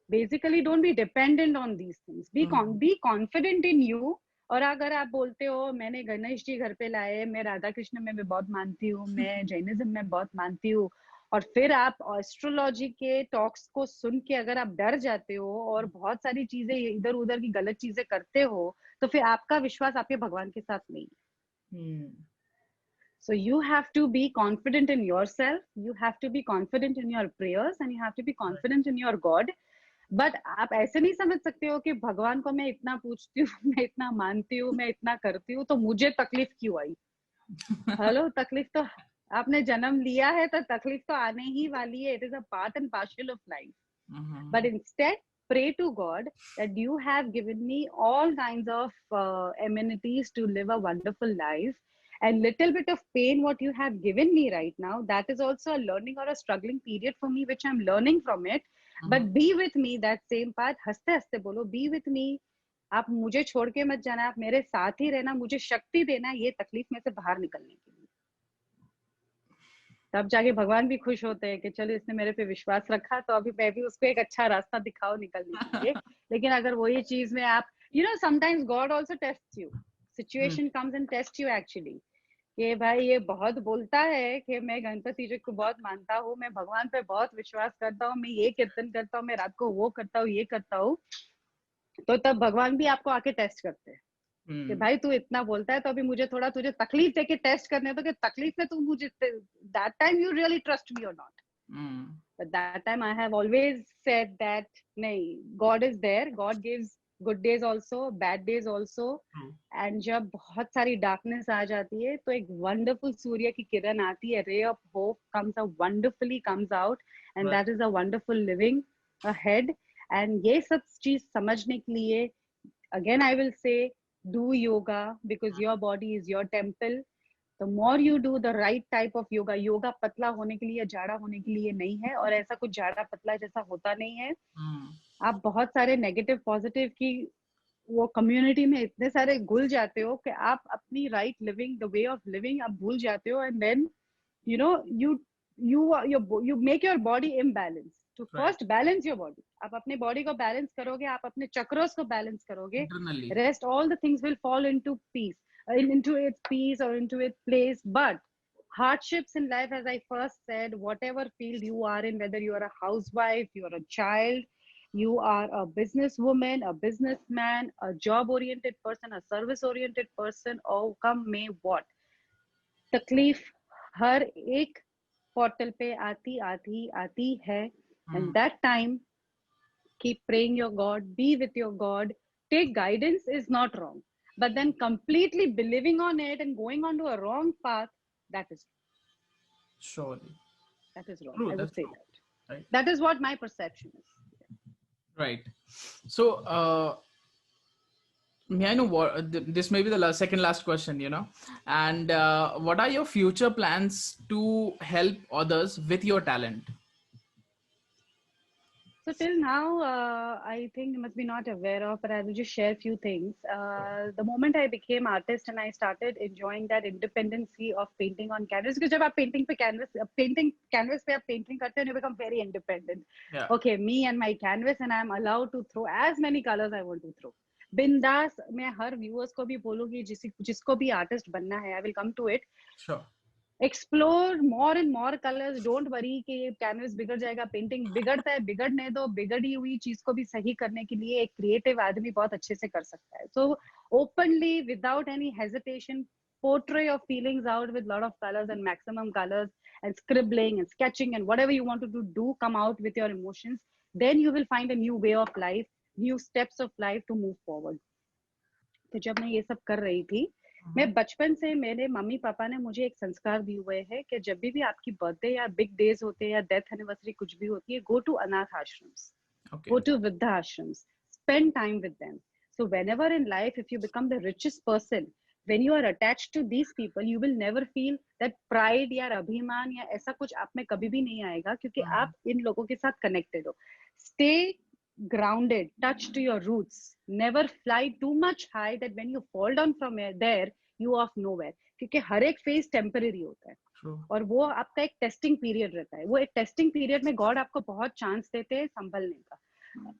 Basically don't be dependent on these things. Be confident in you. और अगर आप बोलते हो मैंने गणेश जी घर पे लाए, मैं राधा कृष्ण में भी बहुत मानती हूँ, मैं जैनिज्म में बहुत मानती हूँ, और फिर आप एस्ट्रोलॉजी के टॉक्स को सुन के अगर आप डर जाते हो और बहुत सारी चीजें इधर उधर की गलत चीजें करते हो, तो फिर आपका विश्वास आपके भगवान के साथ नहीं है. So you have to be confident in yourself, you have to be confident in your prayers, and you have to be confident in your God. But आप ऐसे नहीं समझ सकते हो कि भगवान को मैं इतना पूछती हूँ, मैं इतना मानती हूँ, मैं इतना करती हूँ, तो मुझे तकलीफ क्यों आई. हेलो, तकलीफ तो आपने जन्म लिया है तो तकलीफ तो आने ही वाली है. It is a part and partial of life. But instead pray to God that you have given me all kinds of amenities to live a wonderful life, and little bit of pain what you have given me right now, that is also a learning or a struggling period for me which I'm learning from it. But be with me that same path. हंसते हंसते बोलो be with me. आप मुझे छोड़ के मत जाना, आप मेरे साथ ही रहना, मुझे शक्ति देना ये तकलीफ में से बाहर निकलने के लिए. तब जाके भगवान भी खुश होते हैं कि चलो इसने मेरे पे विश्वास रखा, तो अभी मैं भी उसको एक अच्छा रास्ता दिखाओ निकलने के लिए. लेकिन अगर वही चीज में आप sometimes God also test you. Situation comes and test you actually, कि भाई ये बहुत बोलता है कि मैं गणपति जी को बहुत मानता हूँ, मैं भगवान पे बहुत विश्वास करता हूँ, मैं ये कीर्तन करता हूँ, मैं रात को वो करता हूँ, ये करता हूँ, तो तब भगवान भी आपको आके टेस्ट करते हैं कि भाई तू इतना बोलता है तो अभी मुझे थोड़ा तुझे तकलीफ देके टेस्ट करने दो कि तकलीफ में तू मुझे, that time you really trust me और not. But that time I have always said that नहीं, God is there, God gives good days also, bad days also. And जब बहुत सारी डार्कनेस आ जाती है तो एक वंडरफुल सूर्य की किरण आती है, ray of hope comes out, wonderfully comes out, and that is a wonderful living ahead. And ये सब चीज समझने के लिए again I will say do yoga, because your body is your temple. The more you do the right type of yoga पतला होने के लिए, जाड़ा होने के लिए नहीं है, और ऐसा कुछ जाड़ा पतला जैसा होता नहीं है. आप बहुत सारे नेगेटिव पॉजिटिव की वो कम्युनिटी में इतने सारे घुल जाते हो कि आप अपनी right living, the way of living आप भूल जाते हो. And then you make your body imbalanced. To first balance your body. आप अपने बॉडी को बैलेंस करोगे, आप अपने चक्रोस को बैलेंस करोगे, rest all the things will fall into peace, into its peace or into its place. But hardships in life, as I first said, whatever field you are in, whether you are a housewife, you are a child, you are a businesswoman, a businessman, a job oriented person, a service oriented person, or come may what, तकलीफ हर एक portal पे आती आती आती है. And that time, keep praying your God, be with your God, take guidance is not wrong. But then completely believing on it and going onto a wrong path, that is Surely. wrong. True, I would that's say true. that. Right. That is what my perception is. Right. So, may I know what this may be the second last question, and what are your future plans to help others with your talent? So till now, I think you must be not aware of, but I will just share a few things. The moment I became artist and I started enjoying that independency of painting on canvas, because जब आप painting canvas पे आप painting करते हैं, you become very independent. Yeah. Okay, me and my canvas, and I am allowed to throw as many colors I want to throw. बिंदास मैं हर viewers को भी बोलूंगी जिसको भी आर्टिस्ट बनना है, I will come to it. Sure. Explore more and more colours. Don't worry कि ये कैनवस बिगड़ जाएगा. पेंटिंग बिगड़ता है, बिगड़ने दो. बिगड़ी हुई चीज को भी सही करने के लिए एक क्रिएटिव आदमी बहुत अच्छे से कर सकता है. So openly without any hesitation portray your feelings out with lot of colors and maximum colors and scribbling and sketching and whatever you want to do, come out with your emotions. Then you will find a new way of life, new steps of life to move forward. तो जब मैं ये सब कर रही थी, मैं बचपन से मेरे मम्मी पापा ने मुझे एक संस्कार दिए हुए हैं कि जब भी आपकी बर्थडे या बिग डेज होते हैं या डेथ एनिवर्सरी कुछ भी होती है, गो टू अनाथ ashrams, go to Vridha ashrams, spend time with them. So whenever in life, if you become the richest person, when you are attached to these people, you will never feel that pride या अभिमान या ऐसा कुछ आप में कभी भी नहीं आएगा, क्योंकि आप इन लोगों के साथ connected हो. Stay grounded, touch to your roots, never fly too much high that when you fall down from there, you are of nowhere. क्योंकि हर एक फेज टेम्पररी होता है. True. और वो आपका एक टेस्टिंग पीरियड रहता है. वो एक टेस्टिंग पीरियड में गॉड आपको बहुत चांस देते हैं संभलने का.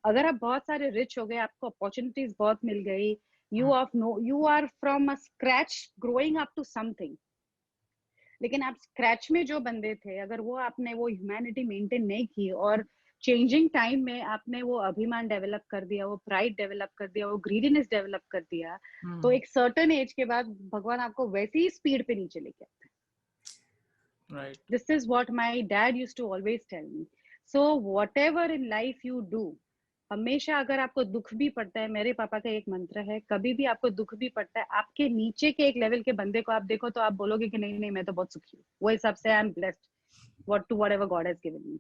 अगर आप बहुत सारे रिच हो गए, आपको अपॉर्चुनिटीज बहुत मिल गई, you are from a scratch growing up to something. लेकिन आप स्क्रैच में जो बंदे थे, अगर वो आपने वो ह्यूमैनिटी मेंटेन नहीं की और चेंजिंग टाइम में आपने वो अभिमान डेवलप कर दिया, वो प्राइड डेवलप कर दिया, वो ग्रीडीनेस डेवलप कर दिया, तो एक सर्टेन एज के बाद भगवान आपको वैसी ही स्पीड पे नीचे लेके आता है. Right. This is what my dad used to always tell me. So whatever in life you do, हमेशा अगर आपको दुख भी पड़ता है, मेरे पापा का एक मंत्र है, कभी भी आपको दुख भी पड़ता है, आपके नीचे के एक लेवल के बंदे को आप देखो तो आप बोलोगे कि नहीं नहीं मैं तो बहुत सुखी हूँ. वो हिसाब से I am blessed whatever God has given me.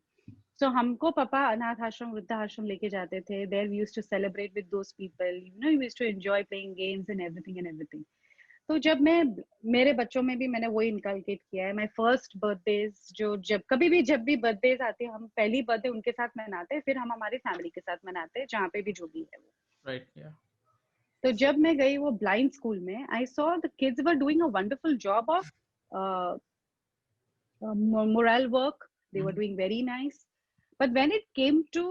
So हमको पापा अनाथ आश्रम, वृद्धा आश्रम लेके जाते थे. There we used to celebrate with those people. We used to enjoy playing games and everything. तो जब मैं मेरे बच्चों में भी मैंने वही इनकलकेट किया है. माय फर्स्ट बर्थडेज जब भी बर्थडेज आते हैं, हम पहली बर्थडे उनके साथ मनाते हैं, फिर हम हमारी फैमिली के साथ मनाते हैं, जहाँ पे भी जो भी है वो. राइट. तो जब मैं गई वो ब्लाइंड स्कूल में, I saw the kids were doing a wonderful job of moral work. They were doing very nice. But when it came to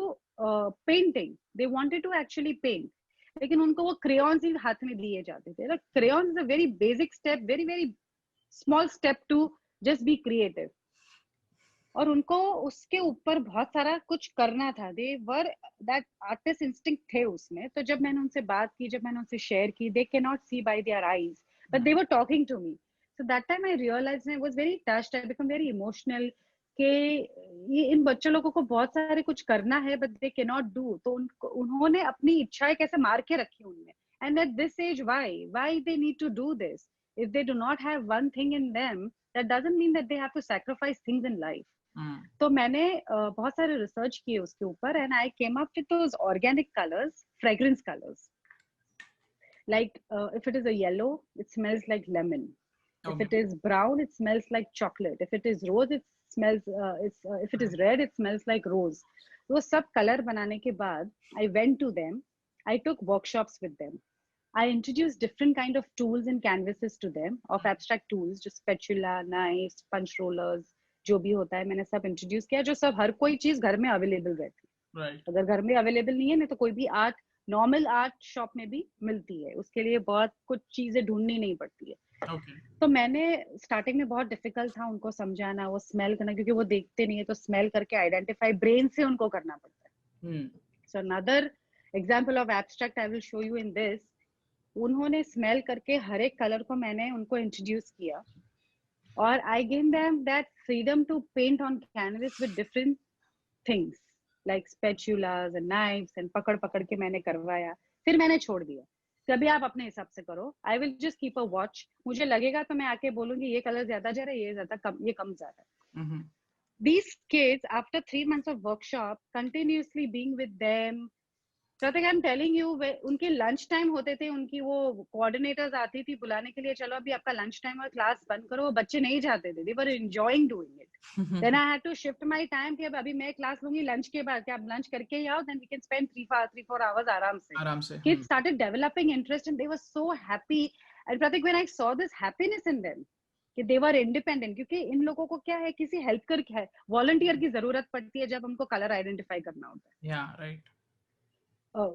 painting, they wanted to actually paint. लेकिन उनको वो crayons ही हाथ में दिए जाते थे. Like crayons is a very basic step, very small step to just be creative. और उनको उसके ऊपर बहुत सारा कुछ करना था. They were that artist instinct थे उसमें. तो जब मैंने उनसे बात की, जब मैंने उनसे शेयर की, they cannot see by their eyes, but they were talking to me. So that time I realized, I was very touched. I became very emotional. कि ये इन बच्चों लोगों को बहुत सारे कुछ करना है, but they can not do. तो उन्होंने अपनी इच्छाएं कैसे मार के रखी उनमें. And at this age why they need to do this. If they do not have one thing in them, that doesn't mean that they have to sacrifice things in life. तो मैंने बहुत सारे रिसर्च किए उसके ऊपर, and I came up with those organic colours, fragrance colours. Like if it is a yellow, it smells like lemon. If it is brown, it smells like chocolate. If it is rose, it smells. If it is red, it smells like rose. वो सब color बनाने के बाद, I went to them. I took workshops with them. I introduced different kind of tools and canvases to them, of abstract tools, just spatula, knives, punch rollers, जो भी होता है मैंने सब introduce किया, जो सब हर कोई चीज घर में available रहती है. Right. अगर घर में available नहीं है, नहीं तो कोई भी आर्ट, नॉर्मल आर्ट शॉप में भी मिलती है. उसके लिए बहुत कुछ चीजें ढूंढनी नहीं पड़ती है. Okay. तो मैंने स्टार्टिंग में बहुत डिफिकल्ट था उनको समझाना, वो स्मेल करना, क्योंकि वो देखते नहीं है, तो स्मेल करके आइडेंटिफाई ब्रेन से उनको करना पड़ता है। Hmm. So another example of abstract I will show you in this. उन्होंने स्मेल करके हर एक कलर को मैंने उनको इंट्रोड्यूस किया, और I give them that freedom to paint on canvas with different things like spatulas and knifes and पकड़ पकड़ के मैंने करवाया। फिर मैंने छोड़ दिया, कभी आप अपने हिसाब से करो, I will just keep a watch, मुझे लगेगा तो मैं आके बोलूंगी ये कलर ज्यादा जा रहा है, ये ज्यादा कम, ये कम जा रहा है। Mm-hmm. These kids, after 3 months of workshop, continuously being with them, Pratik, I'm telling you, उनके लंच टाइम होते थे, उनकी वो कोऑर्डिनेटर्स आती थी बुलाने के लिए, चलो अभी आपका लंच टाइम और क्लास बंद करो, वो बच्चे नहीं जाते थे, they were enjoying doing it. Then I had to shift my time कि अब अभी मैं क्लास लूंगी लंच के बाद, कि आप लंच करके ही आओ, then we can spend 3-4 hours आराम से. आराम से. Kids started developing interest and they were so happy. And Pratik, when I saw this happiness in them, कि they were independent, क्योंकि इन लोगों को क्या है, किसी हेल्प कर क्या है, वॉलंटियर की जरूरत पड़ती है जब हमको कलर आइडेंटिफाई करना होता है. Yeah, right.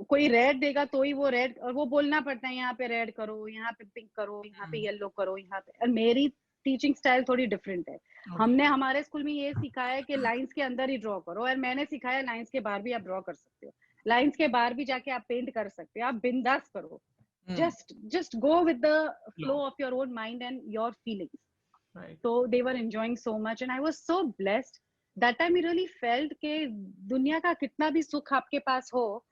कोई रेड देगा तो ही वो रेड, और वो बोलना पड़ता है यहाँ पे रेड करो, यहाँ पे पिंक करो, यहाँ पे येलो करो, यहाँ पे। और मेरी टीचिंग स्टाइल थोड़ी डिफरेंट है. हमने हमारे स्कूल में ये सिखाया है कि लाइंस के अंदर ही ड्रॉ करो, और मैंने सिखाया लाइंस के बाहर भी आप ड्रॉ कर सकते हो, लाइंस के बाहर भी जाके आप पेंट कर सकते हो, आप बिंदास करो. just go with the flow of your own mind and your feelings. Right. So they were enjoying so much and I was so blessed. That time I really felt कि दुनिया का कितना भी सुख आपके पास हो,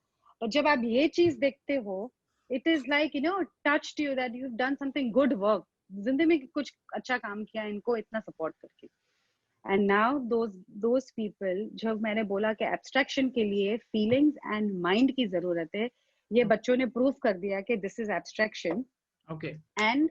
और जब आप ये चीज देखते हो, it is like, you know, touched you that you've done something good work. जिंदगी में कुछ अच्छा काम किया इनको इतना सपोर्ट करके. And now those people, जब मैंने बोला कि abstraction के लिए feelings and mind की जरूरत है, ये बच्चों ने प्रूव कर दिया कि this is abstraction. Okay. And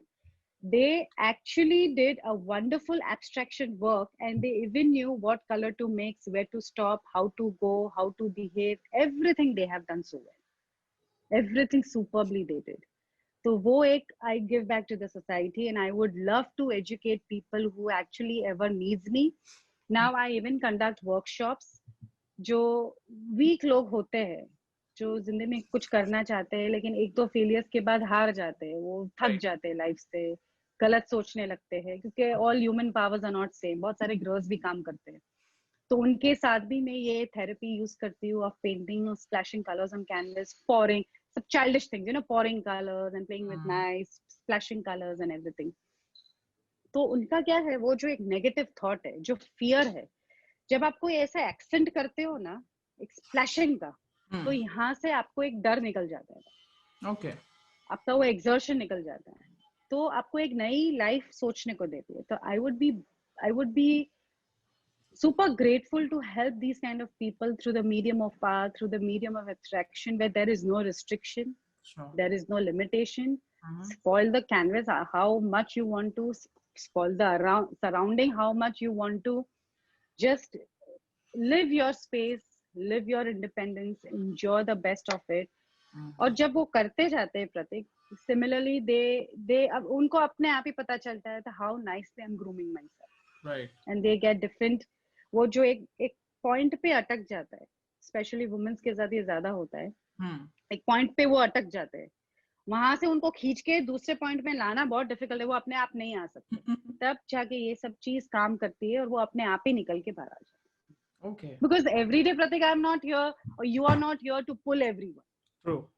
they actually did a wonderful abstraction work, and they even knew what color to mix, where to stop, how to go, how to behave, everything they have done so well, everything superbly they did. So wo ek I give back to the society, and I would love to educate people who actually ever needs me. Now I even conduct workshops. जो week लोग होते हैं, जो जिंदगी में कुछ करना चाहते हैं लेकिन एक दो फेलियर्स के बाद हार जाते हैं, वो थक जाते हैं लाइफ से, गलत सोचने लगते हैं, क्योंकि all human powers are not same, बहुत सारे ग्रहोस भी काम करते हैं. तो उनके साथ भी मैं ये थेरेपी यूज करती हूँ of painting, splashing colours on canvas, pouring, सब childish things, you know, pouring colours and playing with knife, splashing colours and everything. तो उनका क्या है, वो जो एक नेगेटिव थॉट है, जो फियर है, जब आप कोई ऐसा एक्सेंट करते हो ना, एक स्प्लैशिंग का, तो यहाँ से आपको एक डर निकल जाता है. Okay. आपका वो एक्सर्शन निकल जाता है, तो आपको एक नई लाइफ सोचने को देती है. तो I would be super grateful to help these kind of people through the medium of art, through the medium of abstraction, where there is no restriction, there is no limitation. Spoil the canvas how much you want to, spoil the surrounding how much you want to, just live your space, live your independence, enjoy the best of it. और जब वो करते जाते हैं प्रतीक, similarly they अब उनको अपने आप ही पता चलता है how nicely I'm grooming myself. Right. And they get different. वो जो एक पॉइंट पे अटक जाता है, स्पेशली वुमेन्स के साथ ये ज्यादा होता है. एक पॉइंट पे वो अटक जाते हैं, वहां से उनको खींच के दूसरे पॉइंट में लाना बहुत डिफिकल्ट है, वो अपने आप नहीं आ सकते. तब जाके ये सब चीज काम करती है और वो अपने आप ही निकल के बाहर आ जाते हैं. Okay. Because every day, Pratik, I'm not here, or you are not here to pull everyone. True.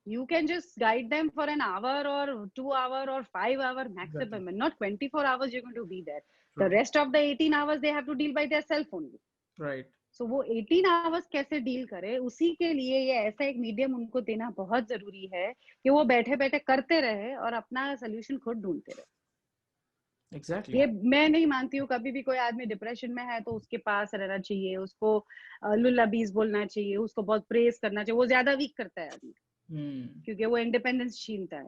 You can just guide them for an hour or 2 hour or 5 hour maximum, Exactly. and not 24 hours you're going to be there. True. The rest of the 18 hours they have to deal by their self only. Right. So वो 18 hours कैसे deal करे, उसी के लिए ये ऐसा एक medium उनको देना बहुत जरूरी है कि वो बैठे बैठे करते रहे और अपना सोल्यूशन खुद ढूंढते रहे. Exactly. ये मैं नहीं मानती हूँ कभी भी कोई आदमी डिप्रेशन में है तो उसके पास रहना चाहिए, उसको लुल्लाबीज बोलना चाहिए, उसको बहुत प्रेस करना चाहिए, वो ज्यादा वीक करता है आदमी, क्योंकि वो इंडिपेंडेंस छीनता है.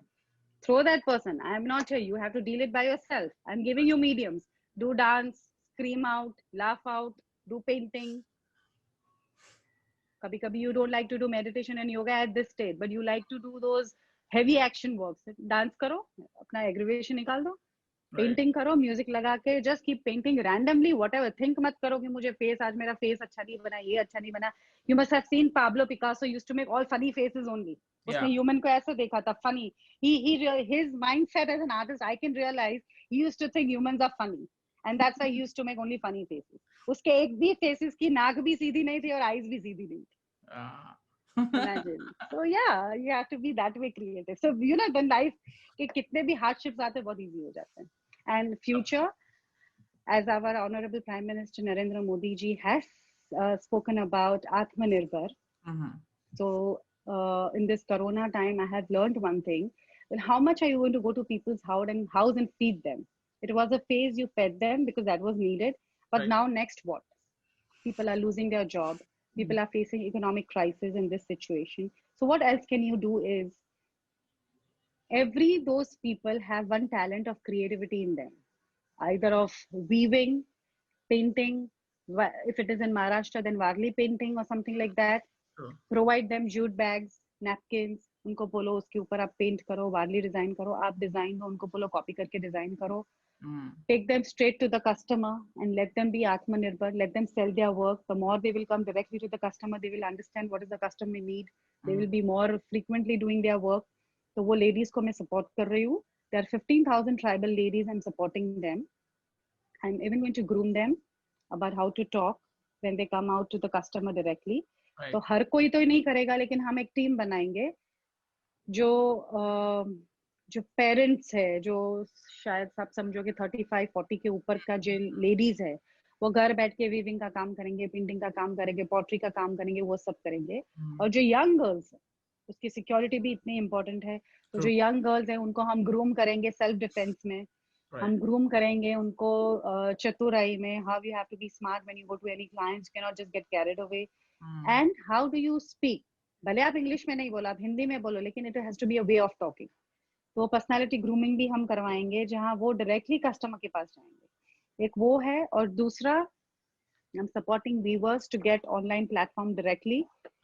Throw that person. I am not here. You have to deal it by yourself. I'm giving you mediums. Do dance, scream out, laugh out, do painting. Kabhi kabhi you don't like to do meditation and yoga at this stage, but you like to do those heavy action works. Dance करो, अपना aggravation निकाल दो. Painting करो, music लगा के, just keep painting randomly, whatever. Think मत करो कि मुझे फेस, आज मेरा फेस अच्छा नहीं बना, ये अच्छा नहीं बना. You must have seen Pablo Picasso used to make all funny faces only. उसने Yeah. ह्यूमन को ऐसे देखा था, funny. His mindset as an artist, I can realize he used to think humans are funny, and that's why he used to make only funny faces. उसके एक भी faces की नाक भी सीधी नहीं थी और eyes भी सीधी नहीं थी. Uh, Imagine. So yeah, you have to be that way creative. So you know, then life के कितने भी hardships आते हैं बहुत easy हो जाते हैं. And future, as our Honorable Prime Minister Narendra Modi ji has spoken about Atmanirbhar. mhm. So in this Corona time, I have learned one thing: that how much are you going to go to people's house and feed them? It was a phase you fed them because that was needed. But Right. now, next what? People are losing their job. People are facing economic crisis in this situation. So what else can you do is those people have one talent of creativity in them, either of weaving, painting. If it is in Maharashtra, then Varli painting or something like that. True. Provide them jute bags, napkins. उनको बोलो उसके ऊपर आप paint करो, Warli design करो, आप design दो, उनको बोलो कॉपी करके डिजाइन करो. Mm. Take them straight to the customer and let them be Atmanirbhar. Let them sell their work. The more they will come directly to the customer, they will understand what is the customer need. They will be more frequently doing their work. तो वो ladies को मैं support कर रही हूँ. There are 15,000 tribal ladies. I'm supporting them. I'm even going to groom them about how to talk when they come out to the customer directly. Right. तो हर कोई तो नहीं करेगा, लेकिन हम एक टीम बनाएंगे जो पेरेंट्स है, जो शायद आप समझो कि 35-40 के ऊपर का जो लेडीज है, वो घर बैठ के वीविंग का काम करेंगे, पेंटिंग का काम करेंगे, पॉटरी का काम करेंगे, वो सब करेंगे. और जो यंग गर्ल्स है, उसकी सिक्योरिटी भी इतनी इंपॉर्टेंट है. तो जो यंग गर्ल्स है उनको हम ग्रूम करेंगे सेल्फ डिफेंस में. हम ग्रूम करेंगे उनको चतुराई में. How you have to be smart when you go to any clients, can not just get carried away. And how do you speak. भले आप इंग्लिश में नहीं बोलो, आप हिंदी में बोलो, लेकिन it has to be a way of talking. तो पर्सनालिटी ग्रूमिंग भी हम करवाएंगे, जहां वो डायरेक्टली कस्टमर के पास जाएंगे. एक वो है. और दूसरा, I'm supporting weavers to get online platform directly.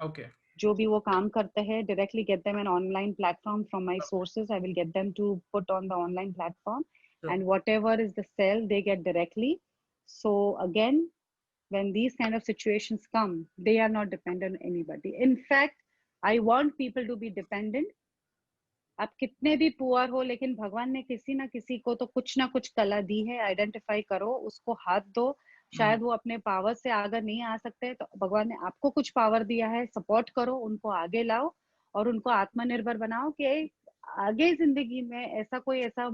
Okay. जो भी वो काम करते हैं, directly get them an online platform from my sources. I will get them to put on the online platform. Sure. And whatever is the sale, they get directly. So again, when these kind of situations come, they are not dependent on anybody. In fact, I want people to be dependent. आप कितने भी poor हो, लेकिन भगवान ने किसी ना किसी को तो कुछ ना कुछ कला दी है. आइडेंटिफाई करो, उसको हाथ दो. शायद वो अपने पावर से आगे नहीं आ सकते, तो भगवान ने आपको कुछ पावर दिया है, सपोर्ट करो, उनको आगे लाओ और उनको आत्मनिर्भर बनाओ. कि आगे जिंदगी में ऐसा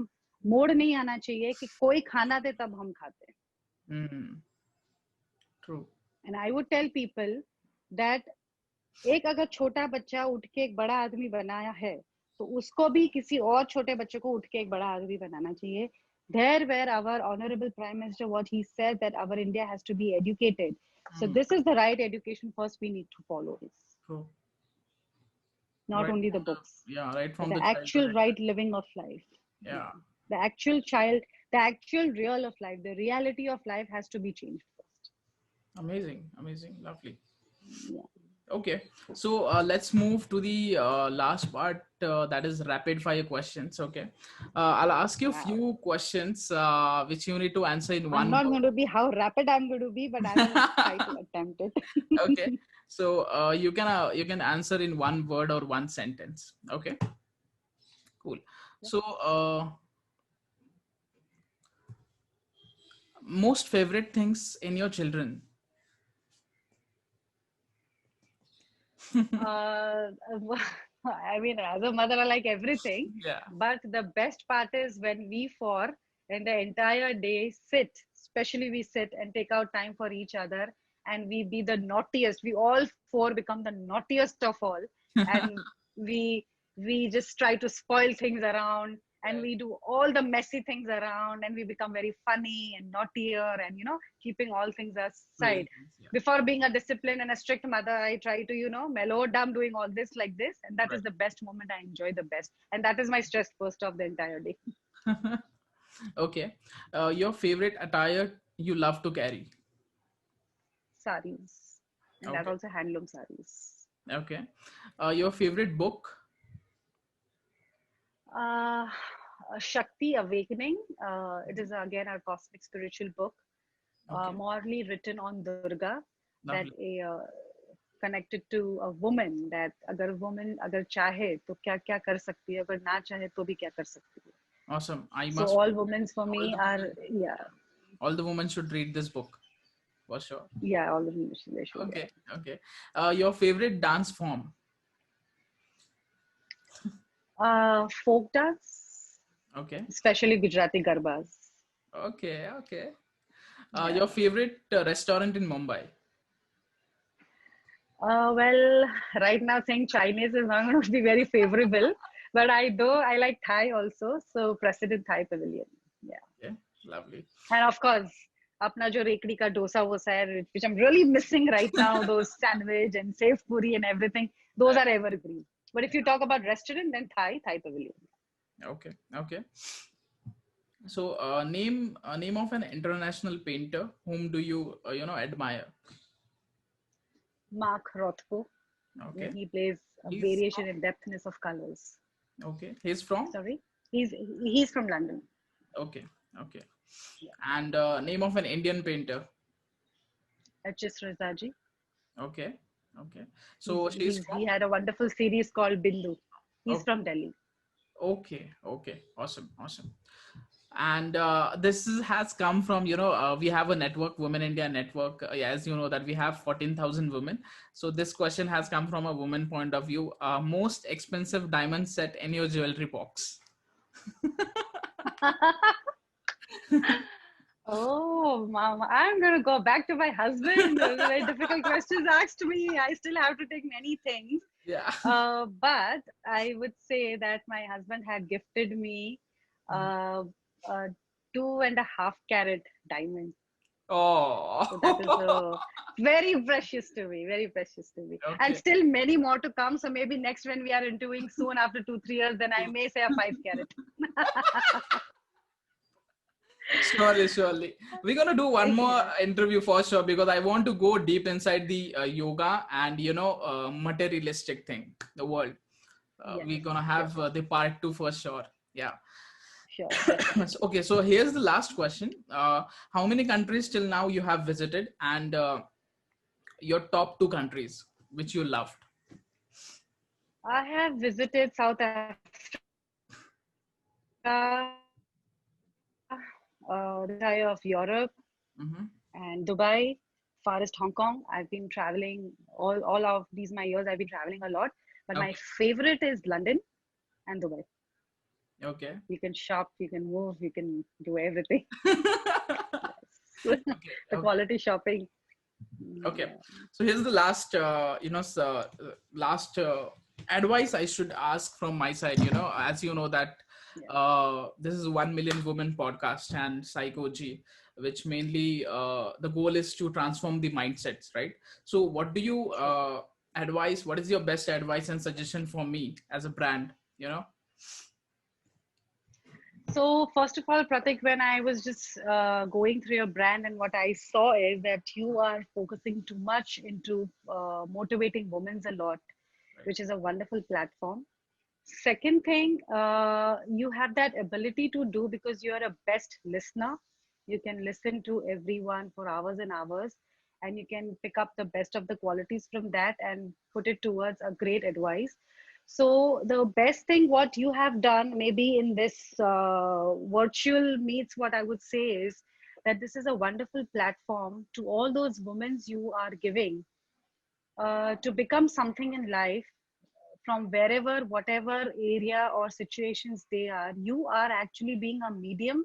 मोड़ नहीं आना चाहिए कि कोई खाना दे तब हम खाते हैं. True. And I would tell people that एक अगर छोटा बच्चा उठ के एक बड़ा आदमी बनाया है, तो उसको भी किसी और छोटे बच्चे को उठ के एक बड़ा आदमी बनाना चाहिए. There where our honorable prime minister, what he said, that our India has to be educated. So this is the right education first we need to follow this. True. Not Right only the from books. Yeah, right from The the actual childhood. right living of life. Yeah. The actual the actual real of life, the reality of life has to be changed first. Amazing, amazing, lovely. Yeah. Okay, so let's move to the last part, that is rapid fire questions. Okay, I'll ask you a few questions which you need to answer in one I'm not word. going to be how rapid I'm going to be, but I will try to attempt it. Okay, so you can answer in one word or one sentence. Okay, cool. So most favorite things in your children? I mean, as a mother, I like everything. Yeah. But the best part is when we four, in the entire day, especially we sit and take out time for each other, and we be the naughtiest. We all four become the naughtiest of all. And we just try to spoil things around, and we do all the messy things around, and we become very funny and naughtier, and keeping all things aside. Yeah. Before being a disciplined and a strict mother, I try to mellow down doing all this like this, and that is the best moment. I enjoy the best, and that is my stress burst of the entire day. Okay, your favorite attire you love to carry? Saris, and that also handloom saris. Okay, your favorite book? Shakti Awakening. It is again a cosmic spiritual book, morally written on Durga. Lovely. That a connected to a woman, that अगर woman अगर चाहे तो क्या क्या कर सकती है, अगर ना चाहे तो भी क्या कर सकती है. Awesome. I So must. all women for me All the are, women, yeah, all the women should read this book for sure. yeah, all of them they should, yeah. Okay. Okay. Your favorite dance form? Folk dance, Okay. especially Gujarati garbas. Okay. Okay. Yeah. Your favorite restaurant in Mumbai? Well, right now saying Chinese is not going to be very favorable, but I like Thai also. So President Thai Pavilion. Yeah. Yeah. Lovely. And of course, apna jo rekdi ka dosa wosa hai, which I'm really missing right now, those sandwich and safe puri and everything, those are evergreen. But if you talk about restaurant, then Thai Pavilion. Okay. Okay. So, name of an international painter. Whom do you admire? Mark Rothko, when Okay. he plays a He's variation and depthness of colors. okay. He's from. Sorry, he's from London. Okay. Okay. Yeah. And name of an Indian painter. H.S. Razaji. Okay. Okay. So she's from. He had a wonderful series called Bindu. He's Okay. from Delhi. Okay. Okay. Awesome. Awesome. And has come from we have a network, Women India Network. Yeah, as you know that we have 14,000 women. So this question has come from a woman point of view. Most expensive diamond set in your jewelry box? Oh, mama, I'm gonna go back to my husband. Those are very difficult questions asked me. I still have to take many things. Yeah. But I would say that my husband had gifted me a 2.5 carat diamond. So that is Oh. very precious to me, very precious to me. And Okay. still many more to come. So maybe next when we are interviewing soon after 2, 3 years, then I may say a 5 carat. Surely, surely. We're gonna do one more Yeah. interview for sure because I want to go deep inside the yoga and materialistic thing, the world. Yes, We're gonna sure, have the part two for sure. Yeah. sure, So, definitely. okay, so here's the last question. How many countries till now you have visited, and your top two countries which you loved? I have visited South Africa, the entire of Europe Mm-hmm. and Dubai, farthest Hong Kong. I've been traveling all of these my years. I've been traveling a lot, but my Okay. favorite is London and Dubai. Okay. You can shop, you can move, you can do everything. Yes. Okay. The Okay. quality shopping. Okay. Yeah. So here's the last, last advice I should ask from my side. As you know that Yeah. this is 1 million women podcast and Psycho G, which mainly the goal is to transform the mindsets, right? So what do you Sure. advise? What is your best advice and suggestion for me as a brand? So first of all, Pratik, when I was just going through your brand, and what I saw is that you are focusing too much into motivating women a lot, Right. which is a wonderful platform. Second thing, you have that ability to do because you are a best listener. You can listen to everyone for hours and hours, and you can pick up the best of the qualities from that and put it towards a great advice. So the best thing what you have done maybe in this virtual meets, what I would say is that this is a wonderful platform to all those women you are giving to become something in life from wherever, whatever area or situations they are. You are actually being a medium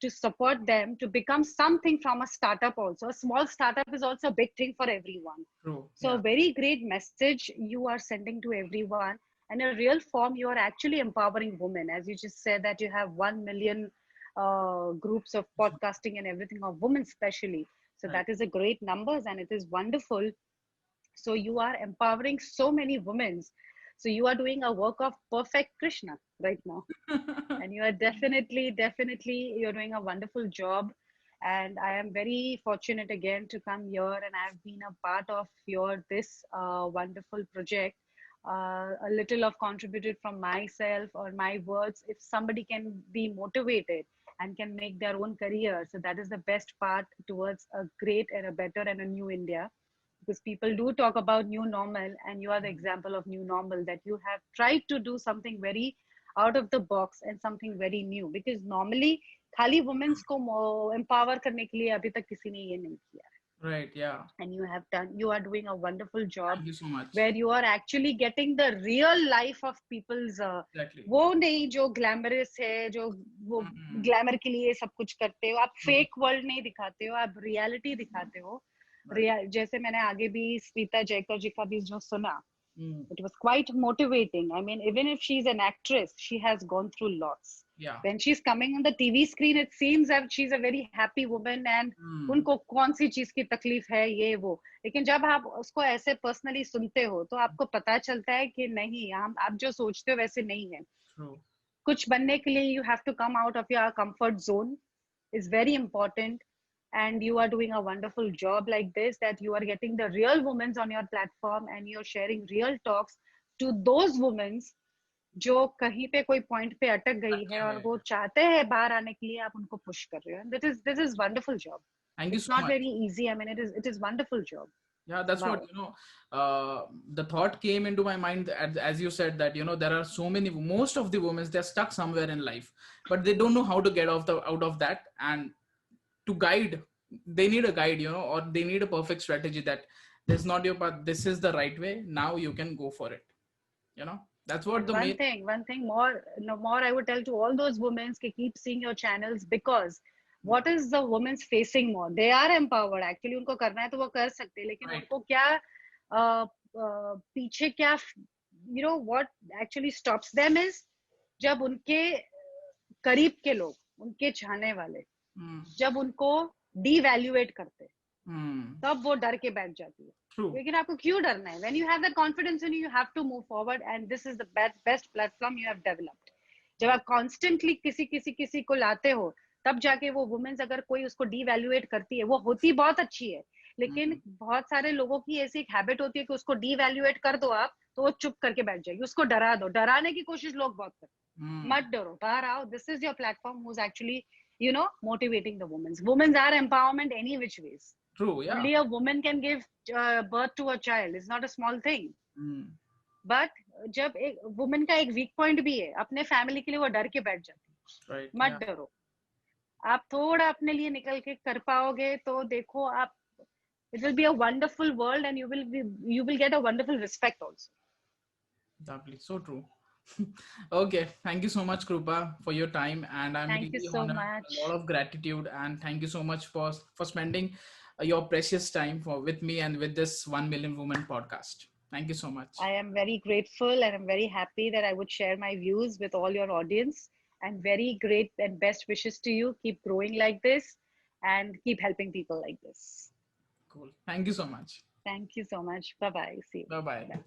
to support them to become something from a startup also. A small startup is also a big thing for everyone. True. So, a Yeah. very great message you are sending to everyone. And a real form, you are actually empowering women. As you just said, that you have 1 million groups of podcasting and everything of women, especially. So, Right. that is a great numbers and it is wonderful. So you are empowering so many women. So you are doing a work of perfect Krishna right now. And you are definitely, you're doing a wonderful job. And I am very fortunate again to come here and I've been a part of your this wonderful project. A little of contributed from myself or my words. If somebody can be motivated and can make their own career, so that is the best part towards a great and a better and a new India. because people do talk about new normal, and you are the example of new normal, that you have tried to do something very out of the box and something very new, because normally खाली women's को empower करने के लिए अभी तक किसी ने ये नहीं किया, Right, yeah. and you are doing a wonderful job Thank you so much. where you are actually getting the real life of people's Exactly. वो नहीं जो ग्लैमरस है, जो वो ग्लैमर के लिए सब कुछ करते हो आप, फेक वर्ल्ड नहीं दिखाते हो, आप रियलिटी दिखाते हो. जैसे मैंने आगे भी स्मिता जयकर जी का भी जो सुना, it was quite motivating. I mean, even if she's an actress, she has gone through lots. Yeah. When she's coming on the TV screen, it seems that she's a very happy woman and उनको कौन सी चीज की तकलीफ है ये वो, लेकिन जब आप उसको ऐसे पर्सनली सुनते हो तो आपको पता चलता है कि नहीं, आप जो सोचते हो वैसे नहीं है. True. कुछ बनने के लिए you have to come out of your comfort zone is very important, and you are doing a wonderful job like this, that you are getting the real women on your platform and you're sharing real talks to those women जो कहीं पे कोई point पे अटक गई है और वो चाहते हैं बाहर आने के लिए, आप उनको पुश कर रहे हो. This is wonderful job. Thank you It's so not much. very easy. I mean, it is wonderful job. Yeah, that's Wow. what, the thought came into my mind as you said that, there are so many, most of the women, they're stuck somewhere in life, but they don't know how to get out of that, and to guide, they need a guide, or they need a perfect strategy that this is not your path, this is the right way, now you can go for it. That's what the one thing more, I would tell to all those women to keep seeing your channels, because what is the women's facing more? They are empowered. Actually, उनको करना है तो वो कर सकते हैं, लेकिन उनको क्या पीछे क्या, what actually stops them is जब उनके करीब के लोग, उनके चाहने वाले, जब उनको devaluate करते, तब वो डर के बैठ जाती है. लेकिन आपको क्यों डरना है? When you have that confidence in you, you have to move forward, and this is the best platform you have developed. जब आप constantly किसी को लाते हो, तब जाके वो वुमेन्स अगर कोई उसको devaluate करती है, वो होती बहुत अच्छी है, लेकिन बहुत सारे लोगों की ऐसी एक हैबिट होती है कि उसको devaluate कर दो आप, तो वो चुप करके बैठ जाएगी. उसको डरा दो, डराने की कोशिश लोग बहुत करते हैं. मत डरो, बाहर आओ. This is your platform who's actually, motivating the women. Women are empowerment any which ways. True, yeah. Only a woman can give birth to a child. It's not a small thing. But जब एक woman का एक weak point भी है, अपने family के लिए वो डर के बैठ जाती है. Right, मत डरो. आप थोड़ा अपने लिए निकल के कर पाओगे तो देखो आप, it will be a wonderful world, and you will get a wonderful respect also. Exactly, so true. Okay, thank you so much, Krupa, for your time, and I'm Thank you so much. A lot of gratitude, and thank you so much for spending your precious time with me and with this 1 Million Women podcast. Thank you so much. I am very grateful, and I'm very happy that I would share my views with all your audience, and very great and best wishes to you. Keep growing like this and keep helping people like this. Cool. Thank you so much. Thank you so much. Bye-bye. See you. Bye-bye.